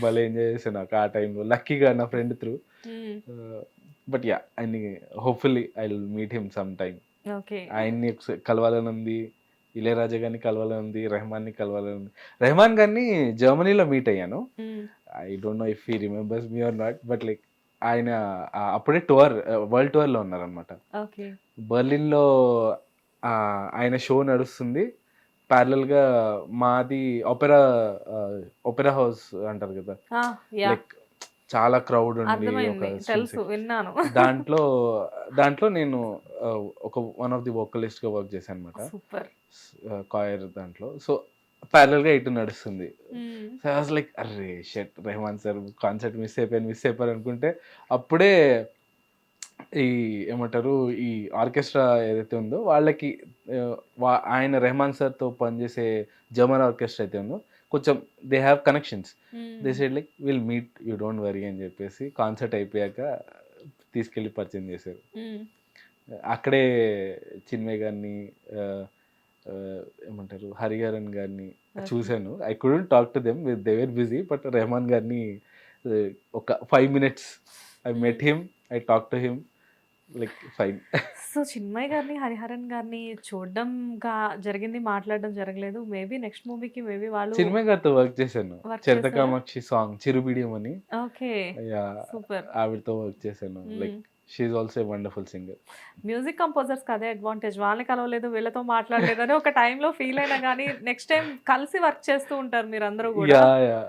భలే ఎంజాయ్ చేశాను ఆ టైంలో లక్కీగా నా ఫ్రెండ్ త్రూ. హ్మ్. బట్ యా ఆయన్ని hopefully I will meet him some time. Okay. ఆయన్ని కలవాలని ఉంది, ఇళయరాజా గారిని కలవాలని ఉంది, రెహమాన్ని కలవాలని ఉంది. రెహమాన్ గారిని జర్మనీలో మీట్ అయ్యాను. హ్మ్. I don't know if he remembers me or not but like ఆయన అప్పుడే వరల్డ్ టూర్లో ఉన్నారనమాట. ఓకే. బర్లిన్లో ఆయన షో నడుస్తుంది. ప్యారలల్గా మాది ఒపెరా హౌస్ అంటారు కదా, ఆ! యాహ్! లైక్ చాలా క్రౌడ్ ఉండి ఒక అర్థమైంది. scene తెలుసు. విన్నాను. దాంట్లో దాంట్లో నేను ఒక వన్ ఆఫ్ ది వోకలిస్ట్‌గా వర్క్ చేశాను అనమాట. సూపర్. కాయర్ దాంట్లో. సో ప్యారలల్‌గా ఇటు నడుస్తుంది. Hmm. So I was like అర్రే shit! Rahman sir concert miss అయిపోయాను అనుకుంటే అప్పుడే ఈ ఏమంటారు ఈ ఆర్కెస్ట్రా ఏదైతే ఉందో వాళ్ళకి ఆయన రెహమాన్ సార్‌తో పనిచేసే జర్మన్ ఆర్కెస్ట్రా అయితే ఉందో కొంచెం దే హ్యావ్ కనెక్షన్స్. దే హ్మ్. Said like will meet you don't worry అని చెప్పేసి కాన్సర్ట్ అయిపోయాక తీసుకెళ్ళి పరిచయం చేశారు. హ్మ్. అక్కడే చిన్మయ్ గారిని ఆహ్, ఏమంటారు హరిహరన్ గారిని ఓకే. చూసాను. I couldn't talk to them they were busy. But Rahman గారిని ఒక 5 minutes I met him. I talk to him like fine. So, Chinmayi గారిని, హరిహరన్ గారిని చూడడంగా జరిగింది. మాట్లాడడం జరగలేదు. మేబీ నెక్స్ట్ మూవీకి వాళ్ళు చిన్మయ్ గారితో వర్క్ చేశాను. వర్క్ చరిత చేసారా? కామాక్షి సాంగ్ 'చిరుబిడియం' అని. ఓకే. యాహ్! సూపర్. ఆవిడతో వర్క్ చేశాను. Like hmm. She is also a wonderful singer. Music కంపోజర్స్‌కి అదే అడ్వాంటేజ్. వాళ్ళని కలవలేదు, వీళ్ళతో మాట్లాడలేదని ఒక టైంలో ఫీల్ అయినా గానీ, నెక్స్ట్ టైమ్ కలిసి వర్క్ చేస్తూ ఉంటారు మీరందరూ గూడా. యాహ్!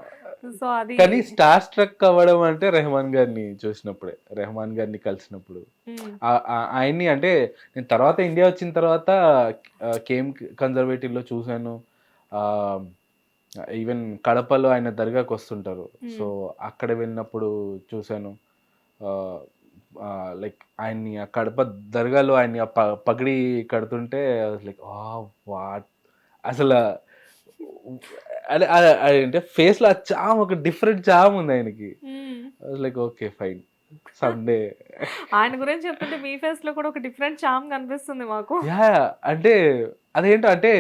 సో, అది కానీ స్టార్ స్ట్రక్ అవ్వడం అంటే రెహమాన్ గారిని చూసినప్పుడే. రెహమాన్ గారిని కలిసినప్పుడు. హ్మ్. ఆయన్ని అంటే నేను తర్వాత ఇండియా వచ్చిన తర్వాత కేఎం కన్జర్వేటివ్‌లో చూసాను. ఆహ్, ఈవెన్ కడపలో ఆయన దర్గాకి వస్తుంటారు. సో హ్మ్. అక్కడ వెళ్ళినప్పుడు చూసాను. ఆహ్, లైక్ ఆయన్ని ఆ కడప దర్గాలో ఆయన్ని ఆ పగిడి కడుతుంటే లైక్ వాట్ అసల అదే అంటే ఫేస్‌లో ఆ చామ్ ఒక డిఫరెంట్ చామ్ ఉంది ఆయనకి. హ్మ్. Like okay fine. సమ్‌డే ఆయన గురించి చెప్తుంటే మీ ఫేస్‌లో కూడా ఒక డిఫరెంట్ చార్మ్ కనిపిస్తుంది మాకు. యాహ్! అంటే అదేంటో అంటే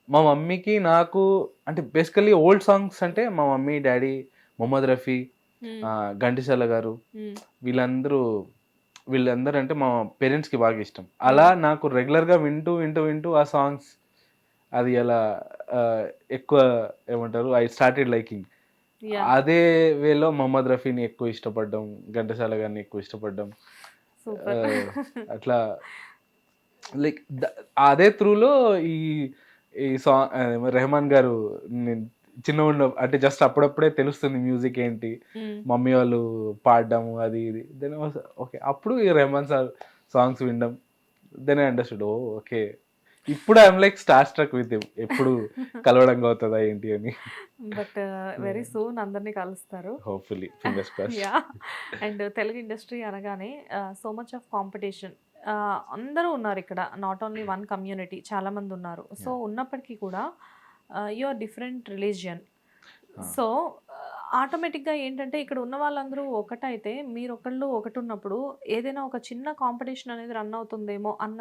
మా మమ్మీకి నాకు అంటే బేసికల్లీ ఓల్డ్ సాంగ్స్ అంటే మా మమ్మీ, డ్యాడీ, మొహమ్మద్ రఫీ, హ్మ్. ఘంటసాల గారు హ్మ్. వీళ్ళందరూ వీళ్ళందరూ అంటే మా పేరెంట్స్‌కి బాగా ఇష్టం. అలా నాకు రెగ్యులర్‌గా వింటూ ఆ సాంగ్స్ అది అలా ఆహ్, ఎక్కువ ఏమంటారు ఐ స్టార్టెడ్ లైకింగ్. యాహ్! అదే వేలో మొహమ్మద్ రఫీని ఎక్కువ ఇష్టపడ్డం, ఘంటసాల గారిని ఎక్కువ ఇష్టపడ్డం. సూపర్. అట్లా లైక్ అదే త్రూలో ఈ ఈ రెహమాన్ గారు నేను చిన్నగున్న అంటే జస్ట్ అప్పుడప్పుడే తెలుస్తుంది మ్యూజిక్ ఏంటి. హ్మ్. మమ్మీ వాళ్ళు పాడడము అది ఇది. Then okay. అప్పుడు ఈ రెహమాన్ సార్ సాంగ్స్ వినడం. Then I understood okay. ఇప్పుడు I am like starstruck with him. ఎప్పుడు కలవడం అవుతదా ఏంటి అని. బట్ వెరీ సూన్ అందరిని కలుస్తారు. Hopefully fingers crossed. Yeah! And Telugu industry అనగానే సో మచ్ ఆఫ్ కాంపిటీషన్. అందరూ ఉన్నారిక్కడ. నాట్ ఓన్లీ వన్ కమ్యూనిటీ చాలామంది ఉన్నారు. So, yeah! ఉన్నప్పటికీ కూడా యూ ఆర్ డిఫరెంట్ రిలీజియన్. ఆ! సో, ఆటోమేటిక్‌గా ఏంటంటే ఇక్కడ ఉన్న వాళ్ళందరూ ఒకటైతే మీరొకళ్ళు ఒకటున్నప్పుడు ఏదైనా ఒక చిన్న కాంపిటీషన్ అనేది రన్ అవుతుందేమో అన్న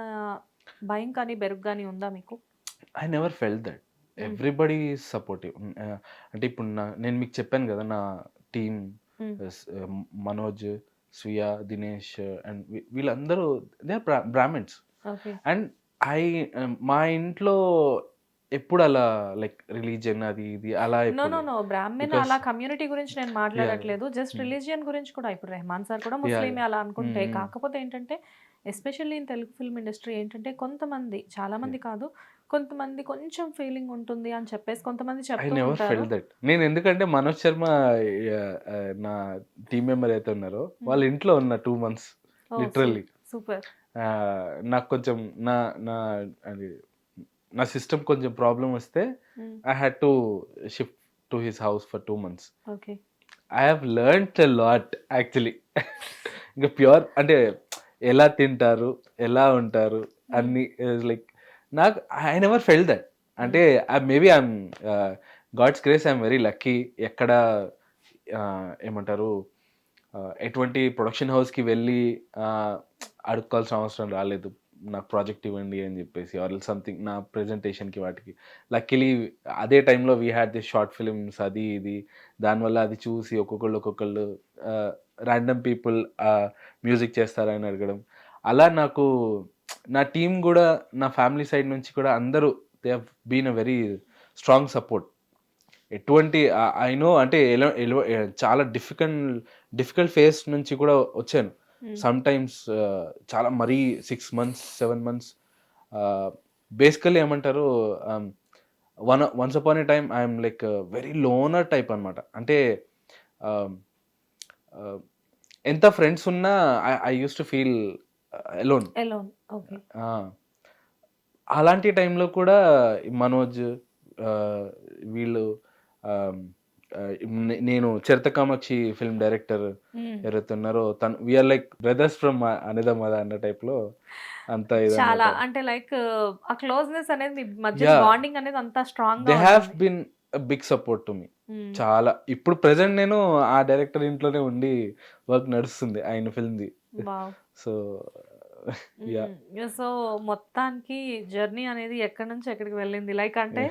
భయం కానీ, బెరుకు గాని ఉందా మీకు? I never felt that. Hmm. Everybody is supportive. అంటే ఇప్పుడు నేను మీకు చెప్పాను గదా! నా team hmm. Manoj, Swiya, Dinesh and వీళ్ళందరూ they are Brahmins. Okay. And మా ఇంట్లో ఎప్పుడు అలా లైక్ రిలీజియన్ అది ఇది అలా నో. ఎప్పుడు నో. లేదు. నో. బ్రాహ్మిన్ బికాస్ అలా కమ్యూనిటీ గురించి నేను యాహ్! మాట్లాడట్లేదు. జస్ట్ హ్మ్. రిలీజియన్ గురించి కూడా ఇప్పుడు రెహమాన్ సార్ కూడా యాహ్! ముస్లిమే యాహ్! అలా హ్మ్. అనుకుంటే. హ్మ్. కాకపోతే ఏంటంటే especially in Telugu film industry ఏంటంటే కొంతమంది, చాలామంది యాహ్! కాదు, కొంతమంది కొంచెం ఫీలింగ్ ఉంటుంది అని చెప్పేసి కొంతమంది ఐ చెప్తూ నెవర్ ఉంటారు. Felt that. నేను ఎందుకంటే మనోజ్ శర్మ నా టీమ్ మెంబర్ అయితే ఉన్నారో హ్మ్. వాళ్ళ ఇంట్లో ఉన్న 2 మంత్స్ ఓహ్! లిటరల్లీ. సూపర్. నాకు కొంచెం నా నా అది నా సిస్టమ్ కొంచెం ప్రాబ్లమ్ వస్తే hmm. I had to shift to his house for 2 months. Okay. I have learned a lot actually. ఇంకా ప్యూర్ అంటే ఎలా తింటారు, ఎలా ఉంటారు హ్మ్. అన్నీ లైక్ నాకు I never felt that. Hmm. అంటే maybe I'm God's grace I'm very lucky. ఎక్కడ ఏమంటారు ఎటువంటి ప్రొడక్షన్ హౌస్‌కి వెళ్ళి అడుక్కోవాల్సిన అవసరం రాలేదు. నాకు ప్రాజెక్ట్ ఇవ్వండి అని చెప్పేసి ఆర్ సంథింగ్ నా ప్రెజెంటేషన్‌కి వాటికి. లక్కీలీ అదే టైంలో we had this short films అది ఇది. దానివల్ల అది చూసి ఒక్కొక్కళ్ళు ర్యాండమ్ పీపుల్ మ్యూజిక్ చేస్తారా అని అడగడం. అలా నాకు నా టీమ్ గూడా నా ఫ్యామిలీ సైడ్ నుంచి కూడా అందరూ they have been a very strong support. ఎటువంటి ఐ నో అంటే చాలా డిఫికల్ట్ ఫేజ్ నుంచి కూడా వచ్చాను. హ్మ్. సమ్‌టైమ్స్ చాలా మరీ 6 మంత్స్, 7 మంత్స్ బేసికల్లీ ఏమంటారు ఆహ్, once upon a time I am like very లోనర్ type అనమాట. అంటే ఆహ్, ఎంత ఫ్రెండ్స్ ఉన్నా I use to feel alone. Alone. Okay. అలాంటి టైంలో కూడా మనోజ్ వీళ్ళు నేను చరిత కామాక్షి ఫిల్మ్ డైరెక్టర్ ఎవరైతే ఉన్నారో తను we're like brothers from another అన్న టైప్లో అంతా చాలా అంటే లైక్ ఆ క్లోజ్నెస్ అనేది మీ మధ్య Yeah. బాండింగ్ అనేది అంత స్ట్రాంగ్ దే గా హ్యావ్ ఉంది. Bin big support to me. చాలా ఇప్పుడు ప్రెసెంట్ నేను ఆ డైరెక్టర్ ఇంట్లోనే ఉండి వర్క్ నడుస్తుంది ఆయన ఫిల్మ్ది. వావ్. సో యా సో మొత్తానికి జర్నీ అనేది ఎక్కడి నుంచి ఎక్కడికి వెళ్ళింది లైక్ అంటే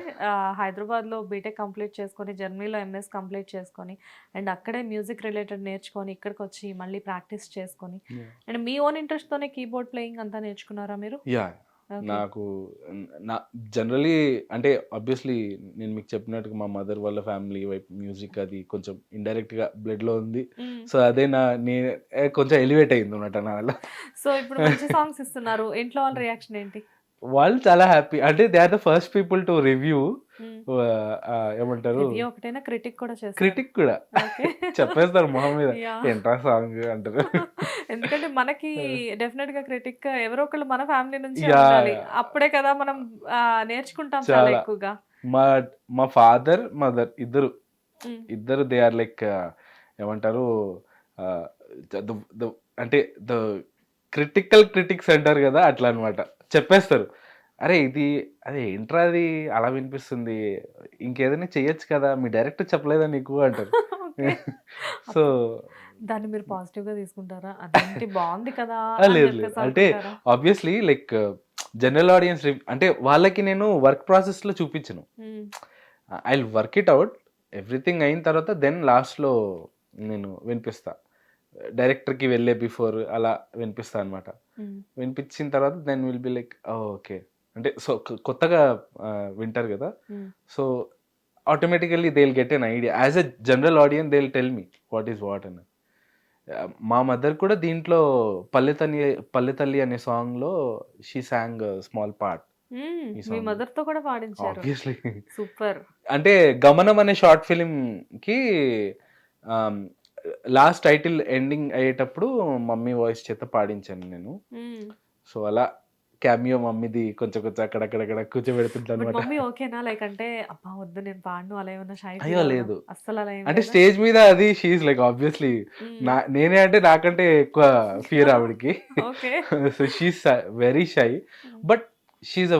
హైదరాబాద్లో బీటెక్ కంప్లీట్ చేసుకొని జర్మనీలో ఎంఎస్ కంప్లీట్ చేసుకొని అండ్ అక్కడే మ్యూజిక్ రిలేటెడ్ నేర్చుకొని ఇక్కడికి వచ్చి మళ్ళీ ప్రాక్టీస్ చేసుకొని అండ్ మీ ఓన్ ఇంట్రెస్ట్తోనే కీబోర్డ్ ప్లేయింగ్ అంతా నేర్చుకున్నారా మీరు? యా నాకు నా జనరలీ అంటే ఆబ్వియస్లీ నేను మీకు చెప్పినట్టుగా మా మదర్ వాళ్ళ ఫ్యామిలీ వైపు మ్యూజిక్ అది కొంచెం ఇండైరెక్ట్గా బ్లడ్లో ఉంది. సో అదే కొంచెం ఎలివేట్ అయింది అన్నమాట నా వల్ల. సో ఇప్పుడు మంచి సాంగ్స్ ఇస్తున్నారు, ఇంట్లో వాళ్ళ రియాక్షన్ ఏంటి? వాళ్ళు చాలా హ్యాపీ. అంటే they are the first people to review. ఏమంటారు, రివ్యూ ఒకటైనా క్రిటిక్ కూడా చేస్తారు. క్రిటిక్ కూడా ఓకే. చెప్పేస్తారు మొహం మీద Yeah. ఏంట్రా సాంగ్ అంటారు. ఎందుకంటే మనకి డెఫినెట్ గా క్రిటిక్ ఎవరో ఒకళ్ళు మన ఫ్యామిలీ నుంచి Yeah. ఉండాలి. అప్పుడే కదా మనం నేర్చుకుంటాం చాలా చాలా. ఎక్కువగా. మా మా ఫాదర్ మదర్ Mm. ఇద్దరు దే ఆర్ లైక్ ఏమంటారు అంటే ద క్రిటిక్స్ అంటారు కదా, అట్లా అనమాట. చెప్పేస్తారు, అరే ఇది అదే ఏంట్రా అది అలా వినిపిస్తుంది, ఇంకేదైనా చెయ్యొచ్చు కదా, మీ డైరెక్టర్ చెప్పలేదా నీకు అంటారు. Okay. సో దాన్ని మీరు పాజిటివ్ గా తీసుకుంటారా? అదేంటి బాగుంది కదా లేదు లేదు అంటే ఆబ్వియస్లీ లైక్ జనరల్ ఆడియన్స్ అంటే వాళ్ళకి నేను వర్క్ ప్రాసెస్ లో చూపించను. I work it out everything అయిన తర్వాత దెన్ లాస్ట్లో నేను వినిపిస్తా. డైరెక్టర్కి వెళ్ళే బిఫోర్ అలా వినిపిస్తా అనమాట. వినిపించిన తర్వాత then will be like okay అంటే సో కొత్తగా వింటారు కదా, so automatically they will get an idea. As a general audience they will tell me what is what అని. మా మదర్ కూడా దీంట్లో పల్లెతల్లి అనే సాంగ్లో షీ సాంగ్ స్మాల్ పార్ట్. మీ మదర్ తో కూడా పాడించారు. Obviously super. అంటే గమనం అనే షార్ట్ ఫిలిం కి లాస్ట్ టైటిల్ ఎండింగ్ అయ్యేటప్పుడు మమ్మీ వాయిస్ చేత పాడించాను నేను. సో అలా క్యామియో మమ్మీది కొంచెం అక్కడక్కడ కూర్చోబెడుతుంటా అనమాట. మమ్మీ ఓకేనా లైక్ అంటే అబ్బా వద్దు నేను పాడను అలా ఏమన్నా షై అయ్యో లేదు, అస్సలు అలా ఏం అంటే లేదా? స్టేజ్ మీద అది షీఈ్ లైక్ ఆబ్వియస్లీ నేనే అంటే నాకంటే ఎక్కువ ఫియర్ ఆవిడకి. Okay. So she's very shy but she's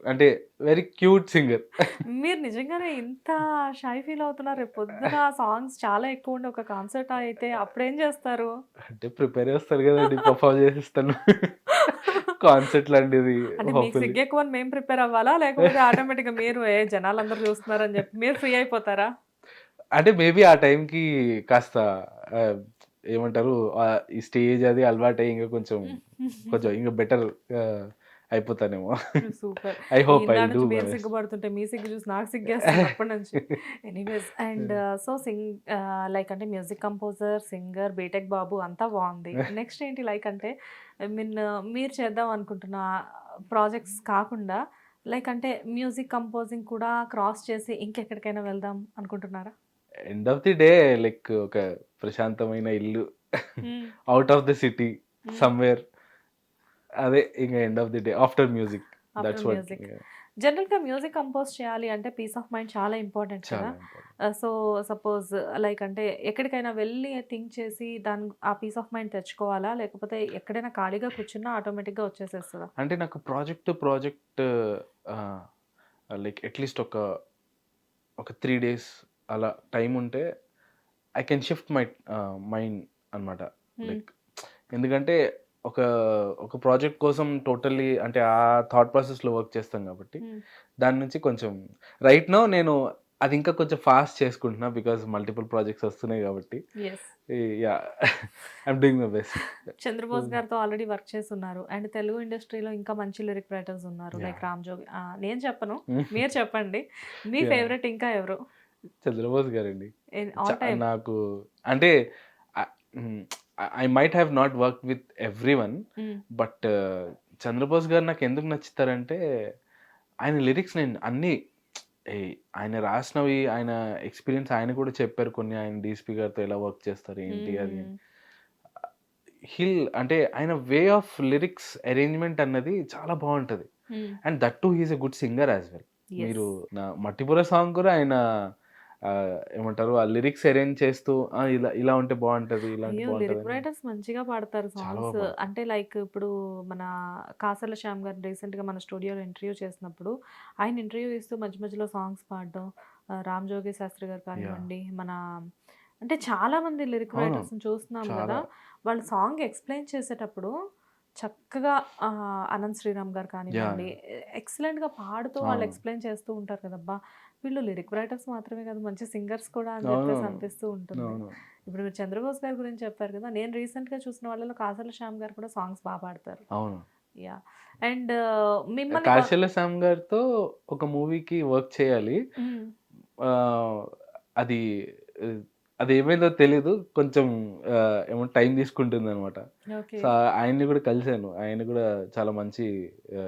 అంటే వెరీ క్యూట్ సింగర్. మీరు నిజంగానే ఇంత షై ఫీల్ అవుతున్నారు? రేపు పొద్దున సాంగ్స్ చాలా ఎక్కువ ఉండే ఒక కాన్సర్ట్ అయితే అప్పుడేం చేస్తారు? అంటే ప్రిపేర్ చేస్తారు కదండి, పర్ఫామ్ చేసేస్తాను కాన్సర్ట్ లాంటిది. అంటే మీకు సిగ్గు ఎక్కువ అని మేము ప్రిపేర్ అవ్వాలా లేకపోతే ఆటోమేటిక్ గా మీరు జనాలు అందరూ చూస్తున్నారని చెప్పి మీరు ఫ్రీ అయిపోతారా? అంటే మేబీ ఆ టైంకి కాస్త ఏమంటారు ఈ స్టేజ్ అది అలవాటు అయ్యి ఇంకా కొంచెం ఇంకా బెటర్ అయిపోతానేమో. Super. I hope I do. మీరు సిగ్గుపడుతుంటే మీ సిగ్గు చూసి నాకు సిగ్గేస్తుంది అప్పటి నుంచి. ఎనీవేస్ అండ్ సో లైక్ అంటే మ్యూజిక్ కంపోజర్, సింగర్, బీటెక్ బాబు అంతా బాగుంది. నెక్స్ట్ ఏంటి లైక్ అంటే మీరు చేద్దాం అనుకుంటున్న ప్రాజెక్ట్స్ కాకుండా లైక్ అంటే మ్యూజిక్ కంపోజింగ్ కూడా క్రాస్ చేసి ఇంకెక్కడికైనా వెళ్దాం అనుకుంటున్నారా? End of the day like ఒక ప్రశాంతమైన ఇల్లు out of the city somewhere, అదే ఇంకా end of the day after music. That's what. General గా మ్యూజిక్ కంపోజ్ చేయాలి అంటే పీస్ ఆఫ్ మైండ్ చాలా ఇంపార్టెంట్ కదా. సో సపోజ్ లైక్ అంటే ఎక్కడికైనా వెళ్ళి థింక్ చేసి ఆ పీస్ ఆఫ్ మైండ్ తెచ్చుకోవాలా లేకపోతే ఎక్కడైనా ఖాళీగా కూర్చున్నా ఆటోమేటిక్ గా వచ్చేసేస్తుందా? అంటే నాకు ప్రాజెక్ట్ లైక్ అట్లీస్ట్ ఒక 3 days అలా టైం ఉంటే I can shift my mind అనమాట. లైక్ ఎందుకంటే ఒక ప్రాజెక్ట్ కోసం టోటల్లీ అంటే ఆ థాట్ ప్రాసెస్లో వర్క్ చేస్తాం కాబట్టి దాని నుంచి కొంచెం రైట్ నో నేను అది ఇంకా కొంచెం ఫాస్ట్ చేసుకుంటున్నా బికాస్ మల్టిపుల్ ప్రాజెక్ట్స్ వస్తున్నాయి కాబట్టి. Yeah I'm doing my best. Chandrabose గారితో ఆల్రెడీ వర్క్ చేస్తున్నారు అండ్ తెలుగు ఇండస్ట్రీలో ఇంకా మంచి లిరిక్ రైటర్స్ ఉన్నారు లైక్ రామ్ జోగి. నేను చెప్పను, మీరు చెప్పండి మీ ఫేవరెట్ ఇంకా ఎవరు? చంద్రబోస్ గారండి. ఆల్ టైమ్ నాకు అంటే I might have not work with everyone but Chandrabose గారు నాకు ఎందుకు నచ్చుతారంటే ఆయన లిరిక్స్ నేను అన్ని ఆయన రాసినవి ఆయన ఎక్స్పీరియన్స్ ఆయన కూడా చెప్పారు కొన్ని. ఆయన డీఎస్పీ గారితో ఎలా వర్క్ చేస్తారు ఏంటి అది అని. అంటే ఆయన వే ఆఫ్ లిరిక్స్ అరేంజ్మెంట్ అన్నది చాలా బాగుంటది. And that to he's a good singer as well. మీరు నా మట్టిపుర సాంగ్ కూడా ఆయన ఏమంటారు ఆ లిరిక్స్ అరేంజ్ చేస్తూ ఇలా ఇలా ఉంటే బాగుంటది, ఇలా ఉంటే లిరిక్ బాగుంటది. రైటర్స్ మంచిగా పాడతారు చాలా సాంగ్స్. బాగా. అంటే లైక్ ఇప్పుడు మన కాసర్ల శ్యామ్ గారు రీసెంట్గా మన స్టూడియోలో ఇంటర్వ్యూ చేసినప్పుడు ఆయన ఇంటర్వ్యూ ఇస్తూ మధ్య మధ్యలో సాంగ్స్ పాడడం, రామ్ జోగి శాస్త్రి గారు కానివ్వండి, మన అంటే చాలా మంది లిరిక్ అవును. రైటర్స్ని చూస్తున్నాం చాలా. కదా, వాళ్ళు సాంగ్ ఎక్స్ప్లెయిన్ చేసేటప్పుడు చక్కగా అనంత్ శ్రీరామ్ గారు కానివ్వండి ఎక్సలెంట్గా పాడుతూ వాళ్ళు అవును. ఎక్స్ప్లెయిన్ చేస్తూ ఉంటారు కదబ్బా, వీళ్ళు లిరిక్ రైటర్స్ మాత్రమే కదా మంచి సింగర్స్ కూడా అని అవును. చెప్పేసి అనిపిస్తూ ఉంటుంది. అవును. ఇప్పుడు మీరు చంద్రబోస్ గారి గురించి చెప్పారు కదా, నేను రీసెంట్గా చూసిన వాళ్ళలో కాసర్ల శ్యామ్ గారు కూడా సాంగ్స్ బాగా పాడతారు. అవును. యా అండ్ మిమ్మల్ని కాశల శ్యామ్ గారితో ఒక మూవీకి వర్క్ చేయాలి. మ్మ్. ఆ, అది అది ఏమైందో తెలీదు, కొంచెం ఏమో టైం తీసుకుంటుంది అనమాట. ఓకే సో ఆయన్ని కూడా కలిశాను. ఆయన కూడా చాలా మంచి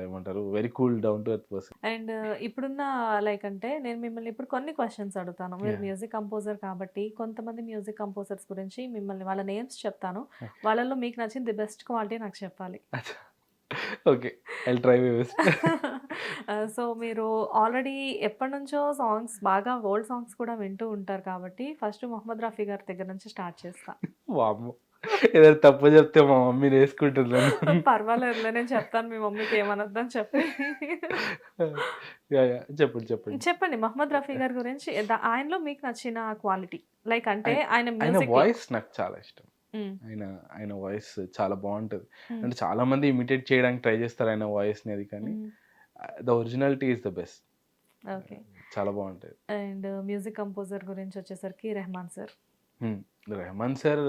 ఏమంటారు very cool down to earth person. And ఇప్పుడున్న లైక్ అంటే నేను మిమ్మల్ని ఇప్పుడు కొన్ని క్వశ్చన్స్ అడుగుతాను. మీరు Yeah. మ్యూజిక్ కంపోజర్ కాబట్టి కొంతమంది మ్యూజిక్ కంపోజర్స్ గురించి మిమ్మల్ని వాళ్ళ నేమ్స్ చెప్తాను, Okay. వాళ్ళలో మీకు నచ్చిన ది బెస్ట్ క్వాలిటీ నాకు చెప్పాలి. Okay, I try my best. So మీరు ఆల్రెడీ ఎప్పటి నుంచో సాంగ్స్ బాగా ఓల్డ్ సాంగ్స్ కూడా వింటూ ఉంటారు కాబట్టి ఫస్ట్ మొహమ్మద్ రఫీ గారి దగ్గర నుంచి స్టార్ట్ చేస్తా. వామ్మో, ఏదైనా తప్పు చెప్తే మా మమ్మీని వేసుకుంటున్నాను. పర్వాలేదులే, నేను చెప్తాను, మీ మమ్మీకి ఏమనొద్దని చెప్పి. చెప్పండి చెప్పండి. చెప్పండి మహమ్మద్ రఫీ గారి గురించి, ఆయనలో మీకు నచ్చిన క్వాలిటీ లైక్ అంటే ఆయన ఆయన మ్యూజిక్. వాయిస్ నాకు చాలా ఇష్టం. ఆయన వాయిస్ చాలా బాగుంటది. అంటే చాలా మంది ఇమిటేట్ చేయడానికి ట్రై చేస్తారు ఆయన వాయిస్ ని, అది కానీ the originality is the best. Okay చాలా బాగుంటది. అండ్ మ్యూజిక్ కంపోజర్ గురించి వచ్చేసరికి Rahman sir. Rahman sir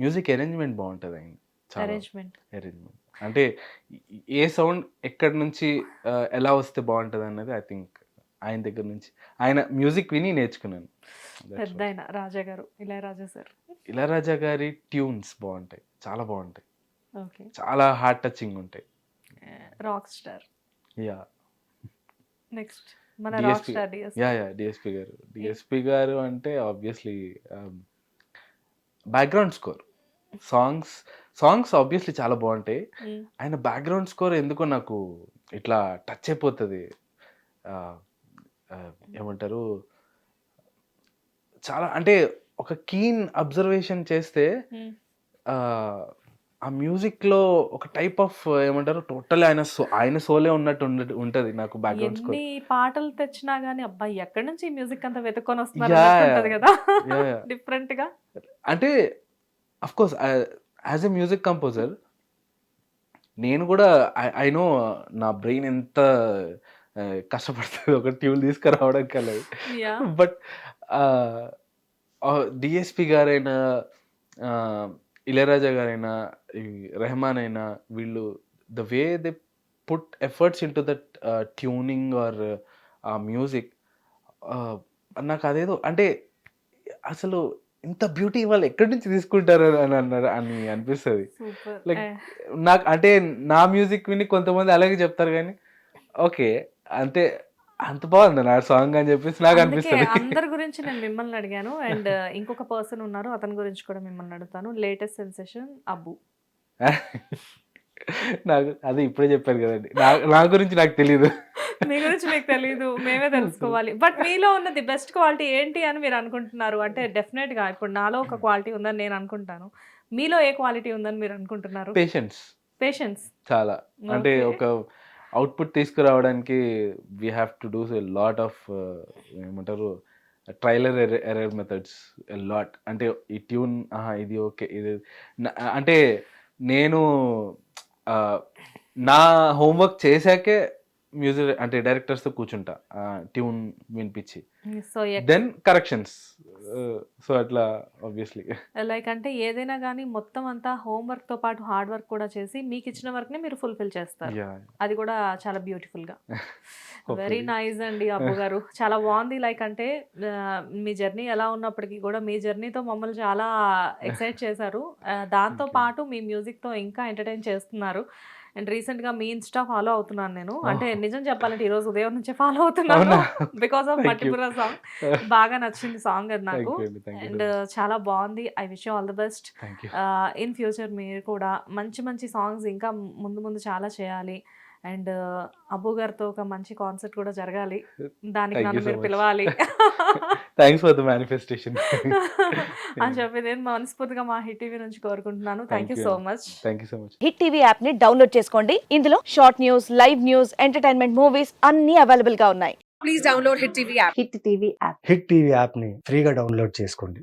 music arrangement బాగుంటది. ఆయన చాలా అరేంజ్మెంట్ అరేంజ్మెంట్ అంటే ఏ సౌండ్ ఎక్కడి నుంచి ఎలా వస్తే బాగుంటది అన్నది ఐ థింక్ ఆయన దగ్గర నుంచి, ఆయన మ్యూజిక్ విని నేర్చుకున్నాను. పెద్ద ఆయన రాజా గారు, ఇళయరాజా సార్. ఇళయరాజా గారి ట్యూన్స్ బాగుంటాయి, చాలా బాగుంటాయి, ఓకే చాలా హార్ట్ టచింగ్ ఉంటాయి. Rock star. యా నెక్స్ట్ మన rock DSP. Star yeah DSP గారు అంటే obviously background score, songs obviously చాలా బాగుంటాయి. ఆయన బ్యాక్గ్రౌండ్ స్కోర్ ఎందుకో నాకు ఇట్లా టచ్ అయిపోతుంది. ఏమంటారు, చాలా అంటే ఒక కీన్ అబ్జర్వేషన్ చేస్తే ఆ మ్యూజిక్ లో ఒక టైప్ ఆఫ్ ఏమంటారు టోటల్ ఆయన సోలే ఉన్నట్టు ఉంటది నాకు బ్యాక్గ్రౌండ్ స్కోర్. ఎన్ని పాటలు తెచ్చినా గానీ అబ్బాయి ఎక్కడి నుంచి ఈ మ్యూజిక్ అంతా వెతుక్కొని వస్తున్నారు Yeah. అన్నట్టు ఉంటది కదా, Yeah. డిఫరెంట్ గా. అంటే of course as a music composer నేను కూడా ఐ నో నా బ్రెయిన్ ఎంత కష్టపడుతుంది ఒక ట్యూన్ తీసుకురావడం కలదు. యా బట్ డిఎస్పి గారైనా ఇళయరాజా గారైనా ఈ రెహమాన్ అయినా వీళ్ళు the way they put efforts in to that tuning or ఆ మ్యూజిక్, నాకు అదేదో అంటే అసలు ఇంత బ్యూటీ వాళ్ళు ఎక్కడి నుంచి తీసుకుంటారు అని అనిపిస్తుంది. సూపర్. లైక్ నాకు అంటే నా మ్యూజిక్ విని కొంతమంది అలాగే చెప్తారు కానీ ఓకే అంటే అంత బాగుంది నా సాంగ్ అని చెప్పేసి నాకు అనిపిస్తుంది. అందరి గురించి నేను మిమ్మల్ని అడిగాను అండ్ ఇంకొక పర్సన్ ఉన్నారు, అతని గురించి కూడా మిమ్మల్ని అడుగుతాను. లేటెస్ట్ సెన్సేషన్ అబ్బు. నాకు అది ఇప్పుడే చెప్పారు కదండి, నా గురించి నాకు తెలియదు. మీ గురించి మీకు తెలియదు, మేమే తెలుసుకోవాలి. బట్ మీలో ఉన్న ది బెస్ట్ క్వాలిటీ ఏంటి అని మీరు అనుకుంటున్నారు? అంటే డెఫినెట్ గా ఇప్పుడు నాలో ఒక క్వాలిటీ ఉందని నేను అనుకుంటాను, మీలో ఏ క్వాలిటీ ఉందని మీరు అనుకుంటున్నారు? పేషెన్స్. చాలా అంటే ఒక అవుట్పుట్ తీసుకురావడానికి we have to do lot of ఏమంటారు ట్రైలర్ ఎర్రర్ మెథడ్స్ లాట్. అంటే ఈ ట్యూన్ ఇది ఓకే ఇది అంటే నేను నా హోంవర్క్ చేశాకే మ్యూజిక్ అంటే డైరెక్టర్స్తో కూర్చుంటా ట్యూన్ వినిపించి, సో దెన్ కరెక్షన్స్. సో అట్లా ఆబ్వియస్లీ లైక్ అంటే ఏదైనా కానీ మొత్తం అంతా హోంవర్క్ తో పాటు హార్డ్ వర్క్ కూడా చేసి మీకు ఇచ్చిన వర్క్ ని మీరు ఫుల్ఫిల్ చేస్తారు, అది కూడా చాలా బ్యూటిఫుల్ గా. వెరీ నైస్ అండి అబ్బు గారు, చాలా బాగుంది. లైక్ అంటే మీ జర్నీ ఎలా ఉన్నప్పటికీ కూడా మీ జర్నీతో మమ్మల్ని చాలా ఎక్సైట్ చేశారు, దాంతో పాటు మీ మ్యూజిక్ తో ఇంకా ఎంటర్టైన్ చేస్తున్నారు. అండ్ రీసెంట్గా మీ ఇన్స్టా ఫాలో అవుతున్నాను నేను. అంటే నిజం చెప్పాలంటే ఈరోజు ఉదయం నుంచే ఫాలో అవుతున్నాను అవునా? Because of Thank you. Mattipura song. బాగా నచ్చింది సాంగ్ అది నాకు. థ్యాంక్ యూ అండ్ చాలా బాగుంది. I wish you all the best. Thank you. In future మీరు కూడా మంచి మంచి సాంగ్స్ ఇంకా ముందు ముందు చాలా చేయాలి. అండ్ అబ్బు గారితో ఒక మంచి కాన్సర్ట్ కూడా జరగాలి. దానికి Thank నన్ను you so మీరు much. పిలవాలి థ్యాంక్స్ ఫర్ ద మేనిఫెస్టేషన్. అని చెప్పి నేను మనస్ఫూర్తిగా మా హిట్ టీవీ నుంచి కోరుకుంటున్నాను. Thank you so much. Thank you so much. Hit TV app ని డౌన్లోడ్ చేసుకోండి. ఇందులో short news, live news, entertainment movies అన్ని అవైలబుల్ గా ఉన్నాయి. Please download Hit TV app. Hit TV app. Hit TV యాప్ని ఫ్రీగా డౌన్లోడ్ చేసుకోండి.